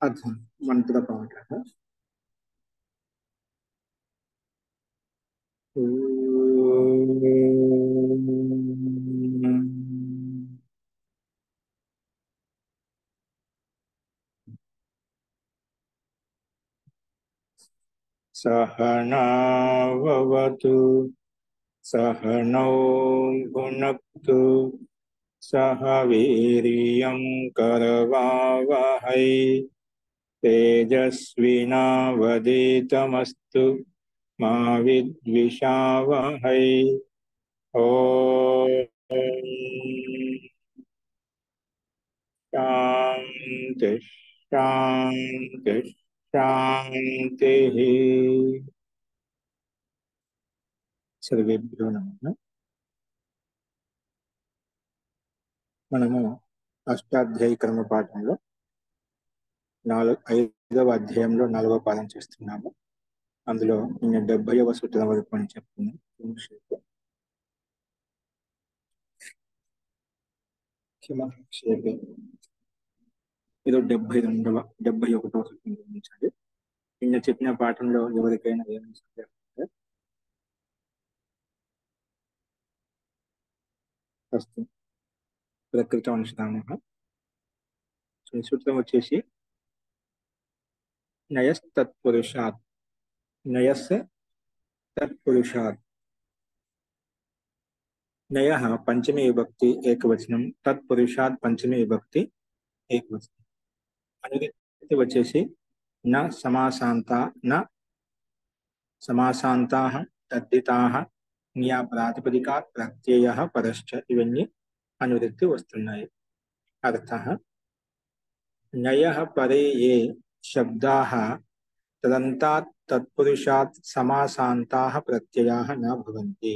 अथ मन्त्रपाठः। सहनाववतु सहनौ भुनक्तु सह वीर्यं करवावहै तेजस्विनावधीतमस्तु मा विद्विषावहै। ॐ शान्ति शान्ति शान्तिः। सर्वेभ्यो नमः। మనము అష్టాధ్యాయి క్రమ పాఠంలో 5వ అధ్యాయంలో 4వ పాఠం చేస్తున్నాము. అందులో నిన్న 70వ సూత్రం వరకు అని చెప్తున్నాం. ఇది 71వ సూత్రం గమనించాలి. నిన్న చెప్పిన పాఠంలో ఎవరికైనా ఏమైనా సందేహం ఉంటే ప్రస్తుతం ప్రకృతి అనుష్ఠానం. సూత్రం వచ్చేసి నయస్ తత్పురుషాత్. నయస్ తత్పురుషాత్. నయ పంచమి విభక్తి ఏకవచనం, తత్పురుషాత్ పంచమి విభక్తి ఏకవచనం. అనుగతి వచ్చేసి న సమాసాంత న సమాసాంతాః తద్దితాః న్యా ప్రాతిపదికా ప్రత్యయః పరశ్చ ఇవన్నీ అనువృత్తి వస్తున్నాయి. అర్థః నయః పరే ఏ శబ్దాః తదంతాత్ తత్పురుషాత్ సమాసాంతాః ప్రత్యయాః న భవంతి.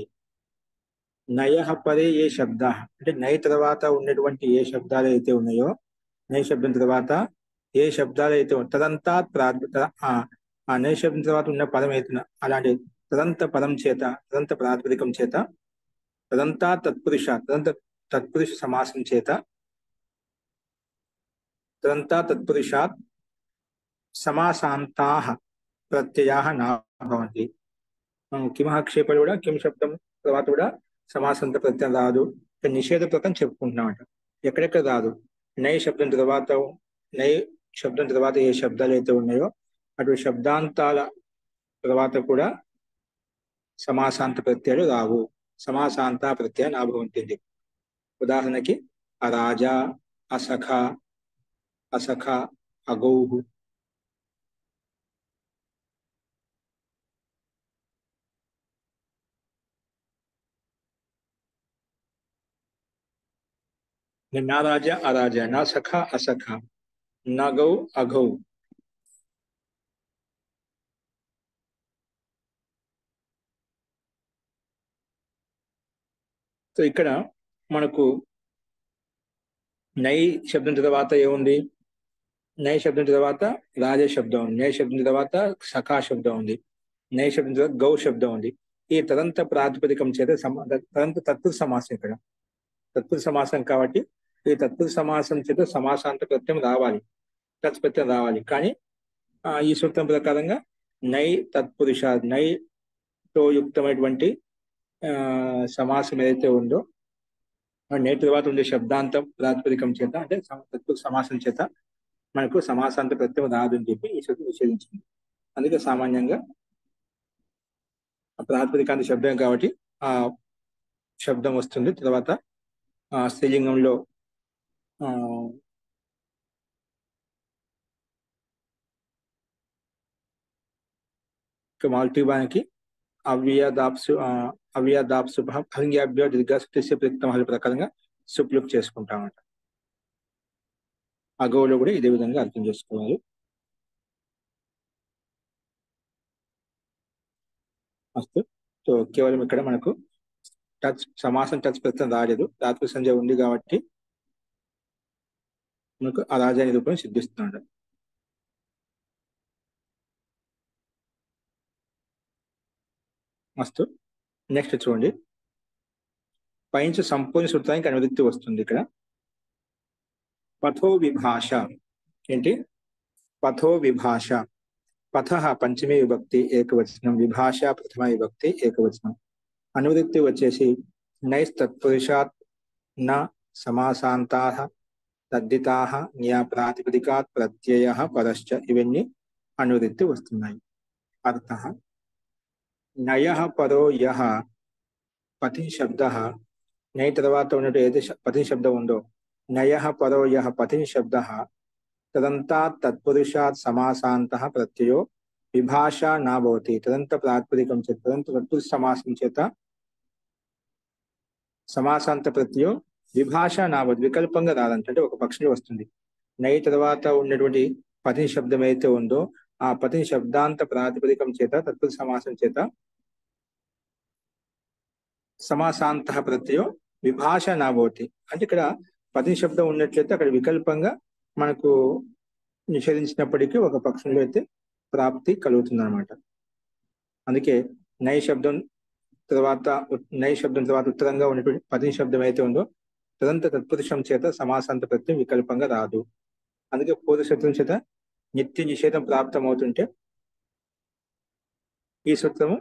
నయః పరే ఏ శబ్దాః అంటే నయ తర్వాత ఉన్నటువంటి ఏ శబ్దాలు అయితే ఉన్నాయో, నయ శబ్దం తర్వాత ఏ శబ్దాలు అయితే తదంతాత్ ఆ నయ శబ్దం తర్వాత ఉన్న పదం అయితే అలాంటి తదంత పదం చేత, తదంత ప్రాతిపదికం చేత, తదంతా తత్పురుష తదంత తత్పురుష సమాసం చేత, తదంతా తత్పురుషాత్ సమాసాంతాః ప్రత్యయాః న భవంతి. కిమః క్షేపలు కూడా కిం శబ్దం తర్వాత కూడా సమాసాంత ప్రత్యయం రాదు. నిషేధ ప్రకారం చెప్పుకుంటున్నామట. ఎక్కడెక్కడ రాదు. నై శబ్దం తర్వాత ఏ శబ్దాలు అయితే ఉన్నాయో అటువంటి శబ్దాంతాల తర్వాత కూడా సమాసాంత ప్రత్యయాలు రావు. సమాసాంత ప్రత్యయ నా భవంతి. ఉదాహరణకి అరాజ, అసఖ, అసఖ, అగౌహు. నా రాజ అరాజ, నా సఖ అసఖ, నా గౌ అఘౌ. సో ఇక్కడ మనకు నై శబ్దం తర్వాత ఏముంది? నై శబ్దం తర్వాత రాజ శబ్దం ఉంది. నై శబ్దం తర్వాత సఖా శబ్దం ఉంది. నై శబ్దం తర్వాత గౌ శబ్దం ఉంది. ఈ తదంత ప్రాతిపదికం చేత తదంత తత్పురుష సమాసం. ఇక్కడ తత్పురుష సమాసం కాబట్టి ఈ తత్పురుష సమాసం చేత సమాసాంత ప్రత్యయం రావాలి, తత్ప్రత్యయం రావాలి. కానీ ఈ సూత్రం ప్రకారంగా నై తత్పురుష, నైతో యుక్తమైనటువంటి సమాసం ఏదైతే ఉందో నై తర్వాత ఉండే శబ్దాంతం ప్రాతిపదికం చేత అంటే తత్పురుష సమాసం చేత మనకు సమాసాంత ప్రత్యయం రాదు అని చెప్పి ఈ సూత్రం నిషేధించింది. అందుకే సామాన్యంగా ప్రాతిపదికాంత శబ్దం కాబట్టి ఆ శబ్దం వస్తుంది. తర్వాత స్త్రీలింగంలో మాల్టీబానికి అవ్యదాప్సు భంగ్యాభ్యో దీర్ఘాస్య ప్రయుక్తమాల ప్రకారంగా సుప్లుక్ చేసుకుంటామంట. అగౌలో కూడా ఇదే విధంగా అర్థం చేసుకోవాలి. అస్తు. సో కేవలం ఇక్కడ మనకు సమాసం టచ్ ప్రత్యయం రాలేదు. రాత్రి సంధ్య ఉంది కాబట్టి మనకు ఆ రాజా నిరూపణ సిద్ధిస్తున్నాడు. మస్తు. నెక్స్ట్ చూడండి, పైనుంచి సంపూర్ణ సూత్రానికి అనువృత్తి వస్తుంది. ఇక్కడ పథో విభాష ఏంటి? పథో విభాష. పథ పంచమీ విభక్తి ఏకవచనం, విభాష ప్రథమ విభక్తి ఏకవచనం. అనువృత్తి వచ్చేసి నైస్ తత్పురుషాత్ న సమాసాంతాః తద్దితాః న్యా ప్రాతిపదికాత్ ప్రత్యయః పరశ్చ. ఇవన్నీ అనువృత్తి వస్తున్నాయి. అర్థః నయః పరో యః పతి శబ్దః. నై తర్వాత ఉన్నట్టు ఏదైతే పతి శబ్దం ఉందో, నయః పరో యః పతి శబ్దః తదంతాత్ తత్పురుషాత్ సమాసాంతః ప్రత్యయో విభాష నా భవతి. తదంత ప్రాతిపదికం చేత, తదంత తత్పురుష సమాసం చేత సమాసాంత ప్రత్యయో విభాష నా భవతి, వికల్పంగా రాదంట. అంటే ఒక పక్షంలో వస్తుంది. నై తర్వాత ఉన్నటువంటి పతి శబ్దం అయితే ఉందో ఆ పతి శబ్దాంత ప్రాతిపదికం చేత తత్పురుష సమాసం చేత సమాసాంత ప్రత్యయో విభాష నా భవతి. అంటే ఇక్కడ పతి శబ్దం ఉన్నట్లయితే అక్కడ వికల్పంగా మనకు నిషేధించినప్పటికీ ఒక పక్షంలో అయితే ప్రాప్తి కలుగుతుంది అనమాట. అందుకే నై శబ్దం తర్వాత ఉత్తరంగా ఉన్నటువంటి పది శబ్దం అయితే ఉందో తదంత తత్పురుషం చేత సమాసాంత ప్రత్యయం వికల్పంగా రాదు. అందుకే పూర్వ సూత్రం చేత నిత్య నిషేధం ప్రాప్తం అవుతుంటే ఈ సూత్రము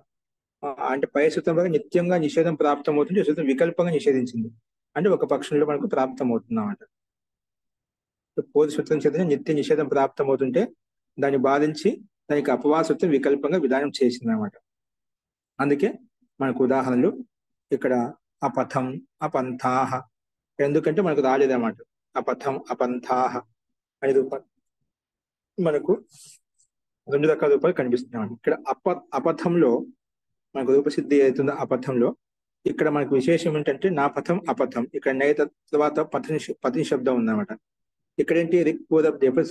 అంటే పై సూత్రం వల్ల నిత్యంగా నిషేధం ప్రాప్తం అవుతుంటే ఈ సూత్రం వికల్పంగా నిషేధించింది. అంటే ఒక పక్షంలో మనకు ప్రాప్తం అవుతుంది అన్నమాట. పూర్వ సూత్రం చేత నిత్య నిషేధం ప్రాప్తం అవుతుంటే దాన్ని బాధించి దానికి అపవాద సూత్రం వికల్పంగా విధానం చేసింది అనమాట. అందుకే మనకు ఉదాహరణలు ఇక్కడ అపథం అపంథాహ. ఎందుకంటే మనకు రాలేదన్నమాట. అపథం అపంథాహ అనే రూపాలు మనకు రెండు రకాల రూపాలు కనిపిస్తున్నాయి. ఇక్కడ అపథంలో మనకు రూపసిద్ధి అవుతుంది. అపథంలో ఇక్కడ మనకు విశేషం ఏంటంటే నా పథం అపథం. ఇక్కడ నై తర్వాత పథం శబ్దం ఉందన్నమాట. ఇక్కడ ఏంటి రిక్ పూర్వబ్ది ఎప్పుడు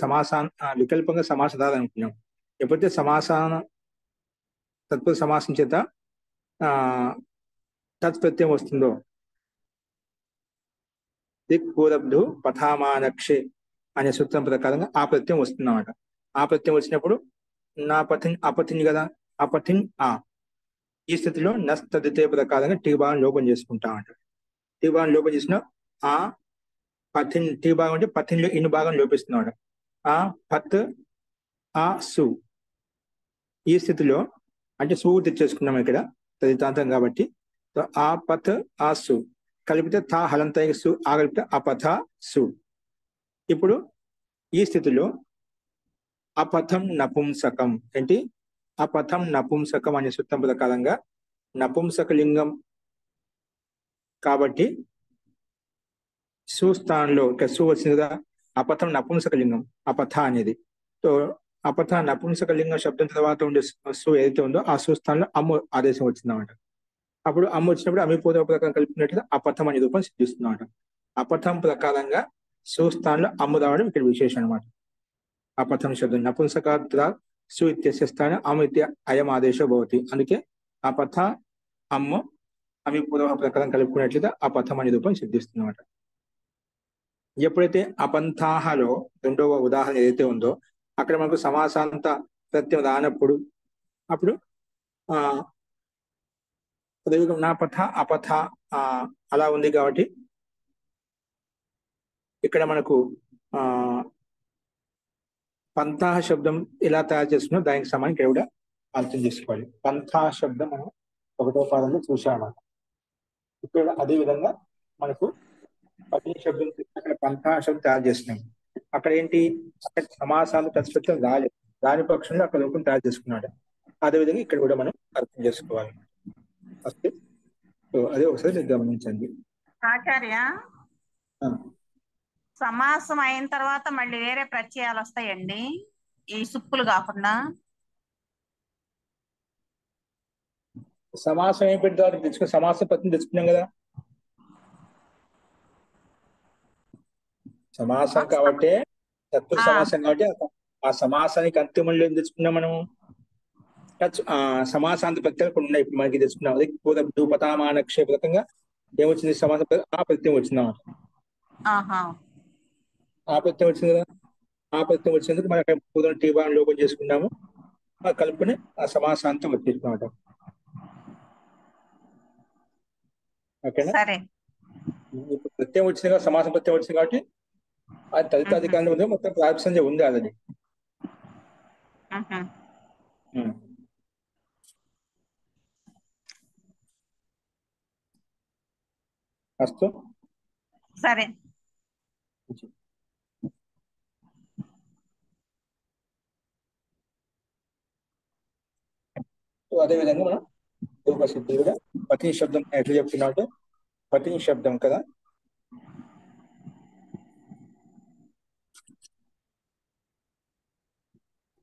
వికల్పంగా సమాసాలు అనుకున్నాం. ఎప్పుడైతే తత్పురుష సమాసం చేత తత్ప్రత్యయం వస్తుందో దిక్ పూరబ్ధు పథామానక్షే అనే సూత్రం ప్రకారంగా ఆ ప్రత్యయం వస్తుందన్నమాట. ఆ ప్రత్యయం వచ్చినప్పుడు నా పథిన్ అపథిన్ కదా, అపథిన్ ఆ. ఈ స్థితిలో నస్తదితే ప్రకారంగా టీ భాగం లోపం చేసుకుంటామంట. టీ భాగం లోపం చేసిన ఆ పథిన్, టీ భాగం అంటే పథిన్లో ఇన్ని భాగం లోపిస్తున్నాడు. ఆ పత్ ఆ సు. ఈ స్థితిలో అంటే సు తెచ్చేసుకున్నాం ఇక్కడ తదితాంతం కాబట్టి. ఆ పత్ ఆ సు కలిపితే థా హలంతాయి సు ఆగలిపితే అపథ సు. ఇప్పుడు ఈ స్థితిలో అపథం నపుంసకం ఏంటి, అపథం నపుంసకం అనే సూత్రం ప్రకారంగా నపుంసక లింగం కాబట్టి సు స్థానంలో ఇక్కడ సు వచ్చింది కదా, అపథం నపుంసక లింగం అపథ అనేది. సో అపథ నపుంసక లింగం శబ్దం తర్వాత ఉండే సు ఏదైతే ఉందో ఆ సు స్థానంలో అమ్ము ఆదేశం వచ్చిందన్నమాట. అప్పుడు అమ్మ వచ్చినప్పుడు అమ్మి పూర్వ ప్రకారం కలిపినట్లుగా అపథం అనే రూపం సిద్ధిస్తుందన్నమాట. అపథం ప్రకారంగా సు స్థానంలో అమ్ము రావడం ఇక్కడ విశేషం అనమాట. అపథం శబ్దం నపుంసకాద్ర సు ఇత్యస్య స్థాన అమ్మ ఇత్య అయం ఆదేశో భవతి. అందుకే అపథ అమ్మ అమ్మి పూర్వ ప్రకారం కలుపుకున్నట్లుగా అపథం అనే రూపం సిద్ధిస్తుందన్నమాట. ఎప్పుడైతే అపంథాహలో రెండవ ఉదాహరణ ఏదైతే ఉందో అక్కడ మనకు సమాసాంత ప్రత్యయం రానప్పుడు అప్పుడు ప్రయోగం నా పథ అపథ అలా ఉంది కాబట్టి ఇక్కడ మనకు పంథాహ శబ్దం ఎలా తయారు చేసుకున్నా దానికి సమానం ఇక్కడ కూడా అర్థం చేసుకోవాలి. పంథాహ శబ్దం మనం ఒకటో పాదంలో చూసామన్నమాట. ఇక్కడ అదే విధంగా మనకు పతి శబ్దం అక్కడ పంథాహ శబ్దం తయారు చేస్తున్నాం. అక్కడ ఏంటి, అక్కడ సమాసాలు తత్సత్యం రాలేదు, దాని పక్షంలో అక్కడ రూపం తయారు చేసుకున్నాడు. అదేవిధంగా ఇక్కడ కూడా మనం అర్థం చేసుకోవాలి. అదే ఒకసారి గమనించండి. ఆచార్య, సమాసం అయిన తర్వాత మళ్ళీ వేరే ప్రత్యయాలు వస్తాయండి ఈ సుప్పులు కాకుండా? సమాసం ఏం పెడతారు తెచ్చుకుని సమాసం పత్ని తెచ్చుకున్నాం కదా, సమాసం కాబట్టి తత్పురుష సమాసం కాబట్టి ఆ సమాసానికి అంతిమంలో ఏం తెచ్చుకున్నాం మనం, సమాసాంత ప్రత్యయాలు కొన్ని ఉన్నాయి. ఇప్పుడు మనకి తెచ్చుకున్నాం అదే పూర్వ పతామానక్షేపకంగా ఏమొచ్చింది, సమాస ఆ ప్రత్యయం వచ్చింది అన్నమాట. ఆ ప్రత్యయం వచ్చింది కదా, ఆ ప్రత్యయం వచ్చినందుకు మనం అక్కడ పూర్వం టీబాన్ లోపం చేసుకున్నాము. ఆ కలుపుని ఆ సమాసాంతం వచ్చేసినమాట. ఓకేనా, ఇప్పుడు ప్రత్యయం వచ్చింది కదా, సమాసం ప్రత్యయం వచ్చింది కాబట్టి అది తదిత అధికారంలో ఉంది, మొత్తం ప్రాప్సంజ ఉంది అది. మ్హూ. ఉమ్. అస్తు. సరే. సో అదే విధంగా మనం రూప సిద్ధులుగా పతి శబ్దం ఎట్లా చెప్తున్నా అంటే పతి శబ్దం కదా,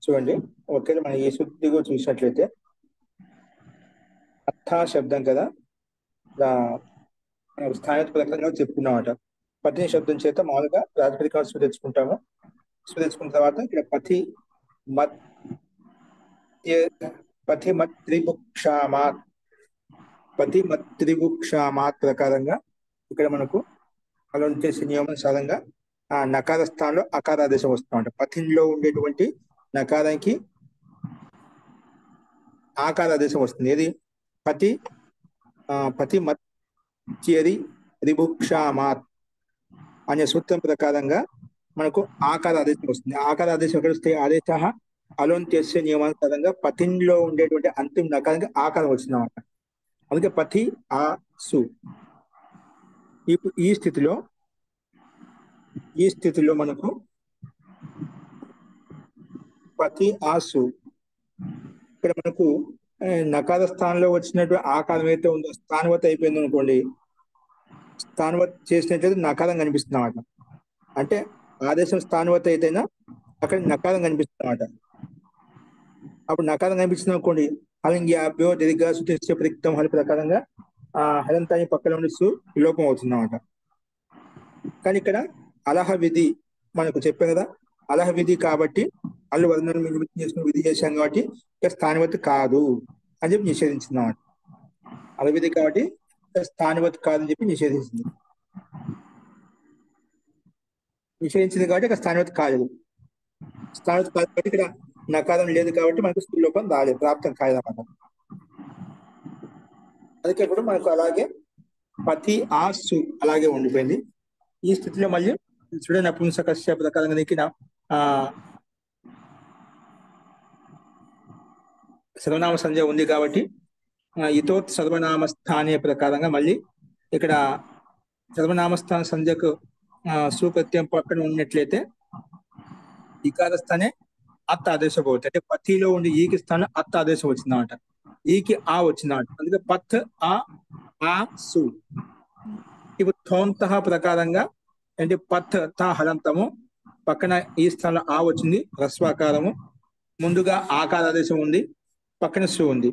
చూడండి. ఒకవేళ మనం ఈ శుద్ధిగా చూసినట్లయితే అర్థ శబ్దం కదా, స్థానికంగా చెప్పుకున్నామట. పతి శబ్దం చేత మామూలుగా ప్రాతిపదిక తెచ్చుకుంటాము. తెచ్చుకున్న తర్వాత ఇక్కడ పతి మత్ పతి మత్ త్రిభుక్షామాత్, పతి మత్ త్రిభుక్షామాత్ ప్రకారంగా ఇక్కడ మనకు అలా చేసే నియమం సాధంగా ఆ నకార స్థానంలో అకారాదేశం వస్తుందంట. పతిలో ఉండేటువంటి నకారానికి ఆకారాదేశం వస్తుంది. ఏది? పతి పతి మత్యరి రిభుక్షామాత్ అనే సూత్రం ప్రకారంగా మనకు ఆకార ఆదేశం వస్తుంది. ఆకార ఆదేశం ఎక్కడ వస్తే ఆదేశ అలోంత్యస్య నియమానుసారంగా పతిలో ఉండేటువంటి అంతిమ నకారానికి ఆకారం వచ్చిందన్నమాట. అందుకే పతి ఆ సు. ఇప్పుడు ఈ స్థితిలో మనకు పతి ఆసు ఇక్కడ మనకు నకార స్థానంలో వచ్చినట్టు ఆకారం అయితే ఉందో స్థానవత్ అయిపోయింది అనుకోండి, స్థానవత్ చేసినట్లయితే నకారం కనిపిస్తుంది అన్నమాట. అంటే ఆదేశం స్థానవత్ అయితేనా అక్కడ నకారం కనిపిస్తుంది అన్నమాట. అప్పుడు నకారం కనిపించింది అనుకోండి, హలింగ్యాభ్యో దీర్ఘ సుతిస్య ప్రయుక్తం హలి ప్రకారంగా హలంతాయి పక్కన ఉండి లోపం అవుతుంది అన్నమాట. కానీ ఇక్కడ అలహ విధి మనకు చెప్పాం కదా, అలహ విధి కాబట్టి అల్లు వర్ణను నిమిత్తం చేసుకుని విధి చేశాం కాబట్టి ఇక స్థానివత్ కాదు అని చెప్పి నిషేధించింది అన్నమాట. అలహ విధి కాబట్టి స్థానివత్ కాదు అని చెప్పి నిషేధించింది కాబట్టి ఇక స్థానివత్ కాలేదు. స్థానివత్ కాదు కాబట్టి ఇక్కడ నకారం లేదు కాబట్టి మనకు స్థూలోపం రాలేదు, ప్రాప్తం కాదన్నమాట. అందుకే ఇప్పుడు మనకు అలాగే పతి ఆసు అలాగే ఉండిపోయింది. ఈ స్థితిలో మళ్ళీ చూడ నపుంసకస్య ప్రకారంగా నీకు సర్వనామ సంధ్య ఉంది కాబట్టి ఇతోత్ సర్వనామ స్థానే ప్రకారంగా మళ్ళీ ఇక్కడ సర్వనామస్థాన సంధ్యకు సుప్రత్యయం పక్కన ఉన్నట్లయితే ఇకార స్థానే అత్త ఆదేశం అవుతుంది. అంటే పతిలో ఉండి ఈకి స్థానం అత్త ఆదేశం వచ్చిందన్నమాట. ఈకి ఆ వచ్చిందన్నమాట. అందుకే పత్ ఆ సు. ఇప్పుడు థోంత ప్రకారంగా అంటే పత్ త హలంతము పక్కన ఈ స్థానంలో ఆ వచ్చింది, హ్రస్వాకారము, ముందుగా ఆకార ఆదేశం ఉంది, పక్కన సు ఉంది.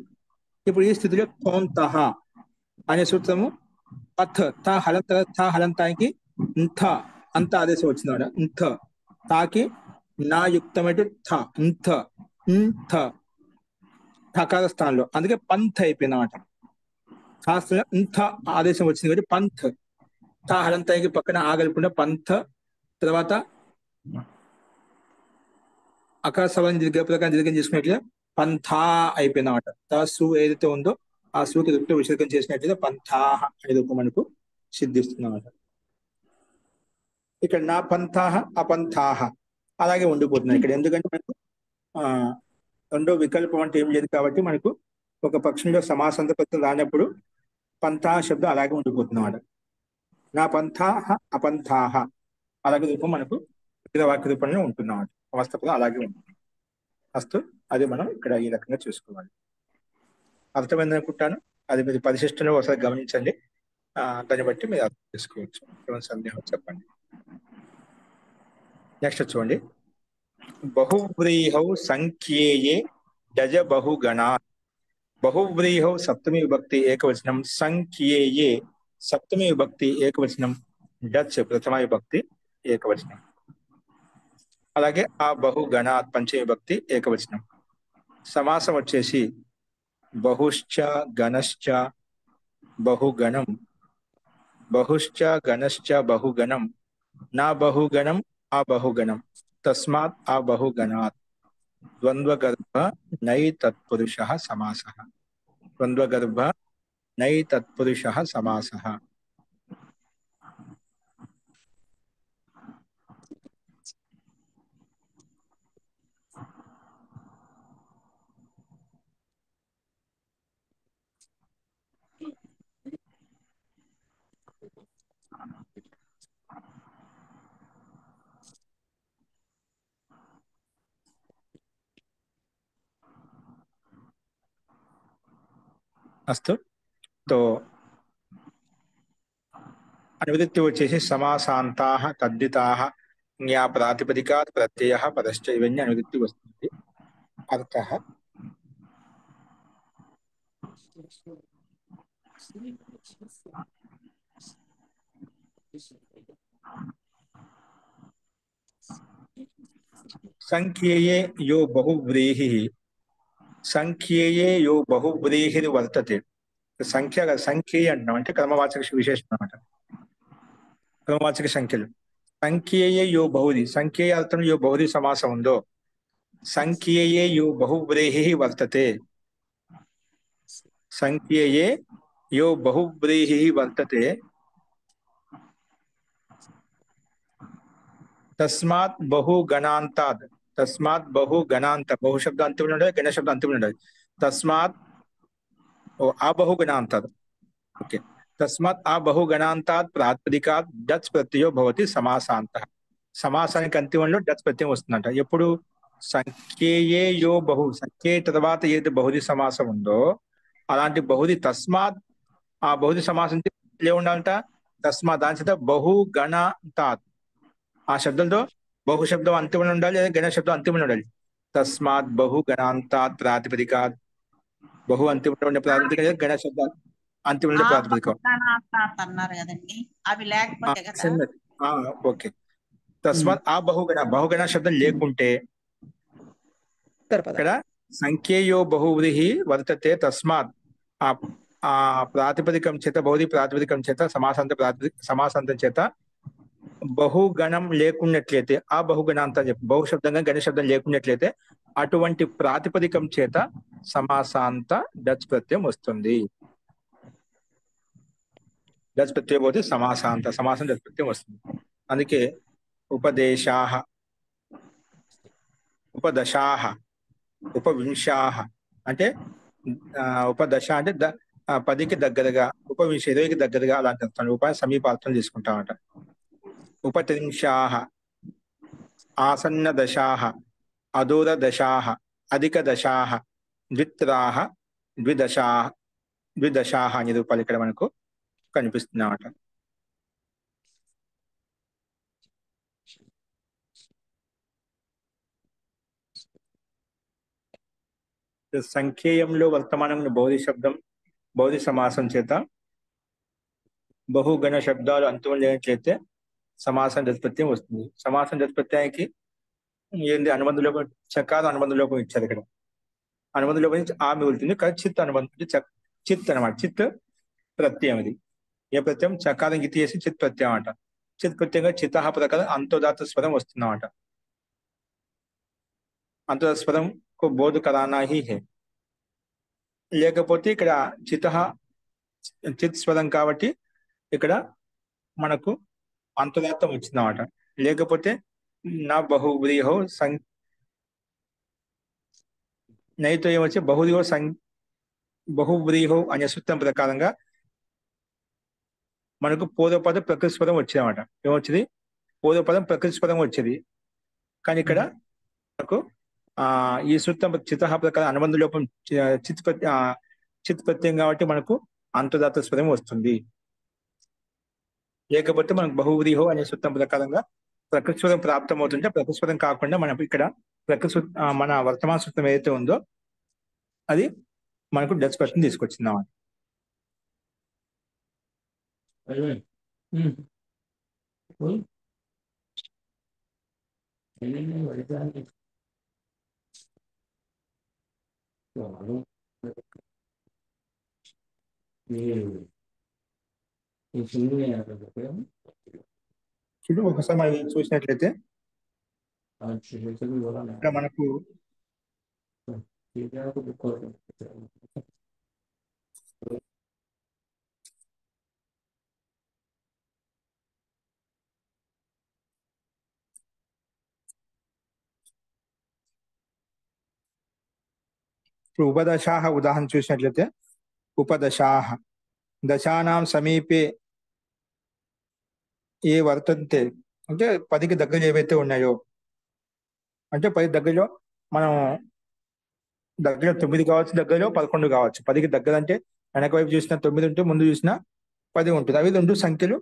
ఇప్పుడు ఈ స్థితిలో థోంత అనే సూత్రము పత్ త హలంతానికి అంత ఆదేశం వచ్చిందన్నమాట. ఇంథ తాకి నా యుక్తమైతే ఠకార స్థానంలో, అందుకే పంథ్ అయిపోయింది అన్నమాట. శాస్త్రంలో ఇంథ ఆదేశం వచ్చింది కాబట్టి పంథ్. తా హలంతానికి పక్కన ఆగలికుండా పంథ, తర్వాత అకార సవాన్ని దీర్ఘ ప్రకారం దీర్ఘం చేసుకున్నట్లయితే పంథా అయిపోయింది అన్నమాట. తా సు ఏదైతే ఉందో ఆ సూకి రుక్తో విసర్గం చేసినట్లయితే పంథాహ అనే రూపం మనకు సిద్ధిస్తుంది అన్నమాట. ఇక్కడ నా పంథాహ అపంథాహ అలాగే ఉండిపోతున్నాయి ఇక్కడ. ఎందుకంటే మనకు రెండో వికల్పం అంటే ఏం లేదు కాబట్టి మనకు ఒక పక్షంలో సమాసాంతపత్రం రానప్పుడు పంథాహ శబ్దం అలాగే ఉండిపోతుంది అన్నమాట. నా పంథాహ అపంథాహ అలాగే రూపం మనకు వాక్య రూపంలో ఉంటున్నమాట. అవస్థ కూడా అలాగే ఉంటుంది. అస్తు అది మనం ఇక్కడ ఈ రకంగా చూసుకోవాలి. అర్థమైంది అనుకుంటాను. అది మీరు పరిశిష్టంలో ఒకసారి గమనించండి. దాన్ని బట్టి మీరు అర్థం చేసుకోవచ్చు. ఏమైనా సందేహం చెప్పండి. నెక్స్ట్ చూడండి. బహువ్రీహౌ సంఖ్యేయే డజ బహుగణా. బహువ్రీహౌ సప్తమి విభక్తి ఏకవచనం, సంఖ్యేయే సప్తమి విభక్తి ఏకవచనం, డచ్ ప్రథమ విభక్తి ఏకవచనం. అలాగే ఆ బహుగణాత్ పంచమి విభక్తి ఏకవచనం. సమాసం వచ్చేసి బహుశ్చ గణశ్చ బహుగణం, బహుశ్చ గణశ్చ బహుగణం, నా బహుగణం ఆ బహుగణం, తస్మాత్ ఆ బహుగణాత్. ద్వంద్వగర్భ నై తత్పురుషః సమాసః. ద్వంద్వగర్భ నై తత్పురుషః సమాసః. అస్తు. తో అనువృత్తి వచ్చేసి సమాసాంతాః తద్ధితాః జ్ఞా ప్రాతిపదికాత్ ప్రత్యయః పదశ్చ ఇవన్నీ అనువృత్తి వస్తుంది. అర్థః సంఖ్యేయే యో బహువ్రీహిః సంఖ్యేయే యో బహువ్రీహిర్ వర్తతే. సంఖ్యేయ అంటున్నాం అంటే క్రమవాచక విశేషణం అన్నమాట. క్రమవాచక సంఖ్యలు. సంఖ్యేయే యో బహుది, సంఖ్యేయ అర్థం యో బహుది సమాసం ఉందో, సంఖ్యేయే యో బహువ్రీహిః వర్తతే. సంఖ్యేయే యో బహువ్రీహిః వర్తతే తస్మాత్ బహుగణాంతాద్. తస్మాత్ బహుగణాంత, బహు శబ్ద అంతిమ ఉండాలి, గణ శబ్ద అంతిమ ఉండాలి. తస్మాత్ అబహుగణాంతాద్. ఓకే. తస్మాత్ అబహుగణాంతాత్ ప్రాతిపదికాత్ డచ్ ప్రత్యయో భవతి సమాసాంతః. సమాసానికి అంతిమంలో డచ్ ప్రత్యయం వస్తుందంట. ఎప్పుడు? సంఖ్యేయే యో బహు, సంఖ్యే తర్వాత ఏది బహుది సమాసం ఉందో అలాంటి బహుది తస్మాత్, ఆ బహుది సమాసం ఉండాలంట. తస్మాత్ దాని చేత బహుగణాంతాత్, ఆ శబ్దంతో బహు శబ్దం అంతిమంలో ఉండాలి లేదా గణ శబ్దం అంతిమంలో ఉండాలి. తస్మాత్ బహుగణాంతాత్ ప్రాతిపదికాత్, బహు అంతిమంలో ఉండే ప్రాతిపదిక లేదా గణ శబ్దం అంతిమంలో ఉండే ప్రాతిపదిక. అన్నారు కదండి, అవి లేకపోతే కదా. ఓకే. తస్మాత్ ఆ బహుగణ, బహుగణ శబ్దం లేకుంటే ఇక్కడ సంఖ్యేయో బహువ్రీహి వర్తతే. తస్మాత్ ఆ ఆ ప్రాతిపదికం చేత, బహుది ప్రాతిపదికం చేత, సమాసాంతం చేత బహుగణం లేకున్నట్లయితే, ఆ బహుగణాంతం చెప్పి బహు శబ్దంగా గణ శబ్దం లేకున్నట్లయితే అటువంటి ప్రాతిపదికం చేత సమాసాంత డచ్ ప్రత్యయం వస్తుంది. డచ్ ప్రత్యయం పోతే సమాసాంత, సమాసం డచ్ ప్రత్యయం వస్తుంది. అందుకే ఉపదేశాః, ఉపదశాః, ఉపవింశాః అంటే ఉపదశ అంటే 10కి దగ్గరగా, ఉపవింశ 20కి దగ్గరగా అలాంటి అర్థం. సమీపార్థం తీసుకుంటామట. ఉపత్రింశాః, ఆసన్న దశాః, అదూర దశాః, అధిక దశాః, ద్విత్రాః, ద్విదశాః అనే రూపాలు ఇక్కడ మనకు కనిపిస్తున్నామట. సంఖ్యేయంలో వర్తమానంలో బౌద్ధి శబ్దం, బౌద్ధి సమాసం చేత బహుగణ శబ్దాలు అంతం లేనట్లయితే సమాసం ప్రత్యయం వస్తుంది. సమాసం ప్రత్యయానికి ఏంది? అనుబంధ లోపం, చకారం అనుబంధ లోపం ఇచ్చారు ఇక్కడ. అనుబంధ లోపం నుంచి ఆ మిగులుతుంది, కానీ చిత్ అనుబంధం, చిత్ అనమాట. చిత్ ప్రత్యయం ఇది. ఏ ప్రత్యయం? చకారం గితి చేసి చిత్ ప్రత్యయం అంట. చిత్ ప్రత్యయంగా చితః ప్రకారం అంతోదాత స్వరం వస్తుందన్నమాట. అంతోదాత స్వరం కో బోధ కరానా హీ హే. లేకపోతే ఇక్కడ చిత్ స్వరం కాబట్టి ఇక్కడ మనకు అంతదాత్తం వచ్చిందన్నమాట. లేకపోతే నా బహువ్రీహో నైతో ఏమొచ్చి బహువ్రీహో అనే సూత్రం ప్రకారంగా మనకు పూర్వపదం ప్రకృతి పదం వచ్చేదన్నమాట. ఏమొచ్చింది? పూర్వపదం ప్రకృతి పదం వచ్చేది. కానీ ఇక్కడ మనకు ఈ సూత్రం చితః ప్రకారం అనుబంధ లోపం చిత్ ప్రత్యయం కాబట్టి మనకు అంతదాత స్వరం వస్తుంది. లేకపోతే మనకు బహువ్రీహో అనే సూత్రం ప్రకారంగా ప్రకృతి స్వరం ప్రాప్తం అవుతుంటే, ప్రకృతి స్వరం కాకుండా మనం ఇక్కడ మన వర్తమాన సూత్రం ఏదైతే ఉందో అది మనకు డచ్ ప్రశ్న తీసుకొచ్చిందన్నమాట. చూడు ఒకసారి మనం చూసినట్లయితే ఇక్కడ మనకు ఇప్పుడు ఉపదశాః ఉదాహరణ చూసినట్లయితే, ఉపదశాః దశానాం సమీపే ఏ వర్తంతే అంటే 10కి దగ్గర ఏవైతే ఉన్నాయో, అంటే 10 దగ్గరలో మనం దగ్గర 9 కావచ్చు, దగ్గరలో 11 కావచ్చు. 10కి దగ్గర అంటే వెనక వైపు చూసిన 9 ఉంటే ముందు చూసిన 10 ఉంటుంది. అవి రెండు సంఖ్యలు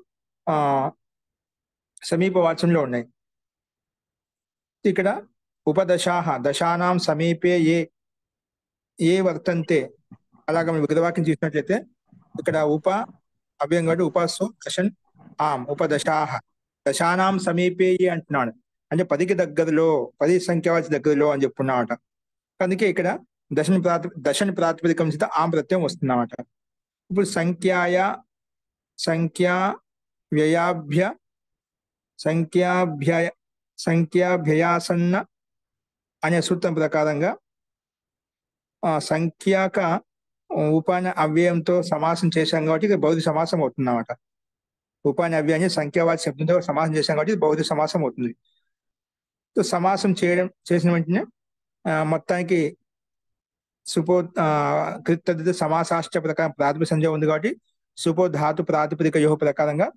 ఆ సమీప వాచంలో ఉన్నాయి. ఇక్కడ ఉపదశాహ దశానాం సమీపే ఏ వర్తంతే, అలాగా మనం విగ్రహవాక్యం చూసినట్లయితే ఇక్కడ ఉప అవ్యయం కాబట్టి ఉపాసు దశన్ ఆం ఉపదశాహ దశానాం సమీపే అంటున్నాడు. అంటే 10కి దగ్గరలో, 10 సంఖ్యావాచి దగ్గరలో అని చెప్పుకున్నామట. అందుకే ఇక్కడ దశని ప్రాతిపదికం చేత ఆం ప్రత్యయం వస్తుందన్నమాట. ఇప్పుడు సంఖ్యా సంఖ్యాభ్యయాసన్న అనే సూత్రం ప్రకారంగా సంఖ్యాక ఉపాన అవ్యయంతో సమాసం చేశాం కాబట్టి ఇది బౌద్ధ సమాసం అవుతుంది అన్నమాట. ఉపాన అవ్యాన్ని సంఖ్యావాచి శబ్దంతో సమాసం చేశాం కాబట్టి ఇది బౌద్ధ సమాసం అవుతుంది. సమాసం చేసిన వెంటనే మొత్తానికి కృత్ సమాసాష్ట ప్రకారం ప్రాతిపదిక సంజ్ఞ ఉంది కాబట్టి సుపోధాతు ప్రాతిపదిక యోహ ప్రకారంగా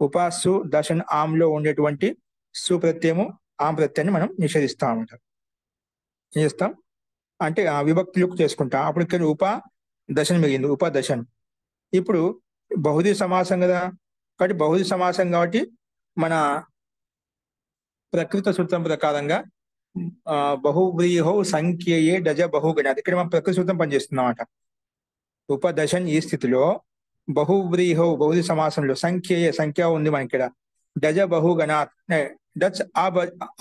ఉపాసు దశన్ ఆంలో ఉండేటువంటి సుప్రత్యయము ఆం ప్రత్యయాన్ని మనం నిషేధిస్తాం అన్నమాట. ఏం చేస్తాం అంటే విభక్తులకు చేసుకుంటాం. అప్పుడు ఇక్కడ దశన్ మిగిలింది, ఉపదశన్. ఇప్పుడు బహుది సమాసం కదా, కాబట్టి బహుది సమాసం కాబట్టి మన ప్రకృత సూత్రం ప్రకారంగా బహువ్రీహో సంఖ్యయే డజ బహుగణాత్. ఇక్కడ మనం ప్రకృతి సూత్రం పనిచేస్తున్నాం అన్నమాట. ఉపదశన్ ఈ స్థితిలో బహువ్రీహో బహుది సమాసంలో సంఖ్య ఉంది మన ఇక్కడ. డజ బహుగణాత్ డచ్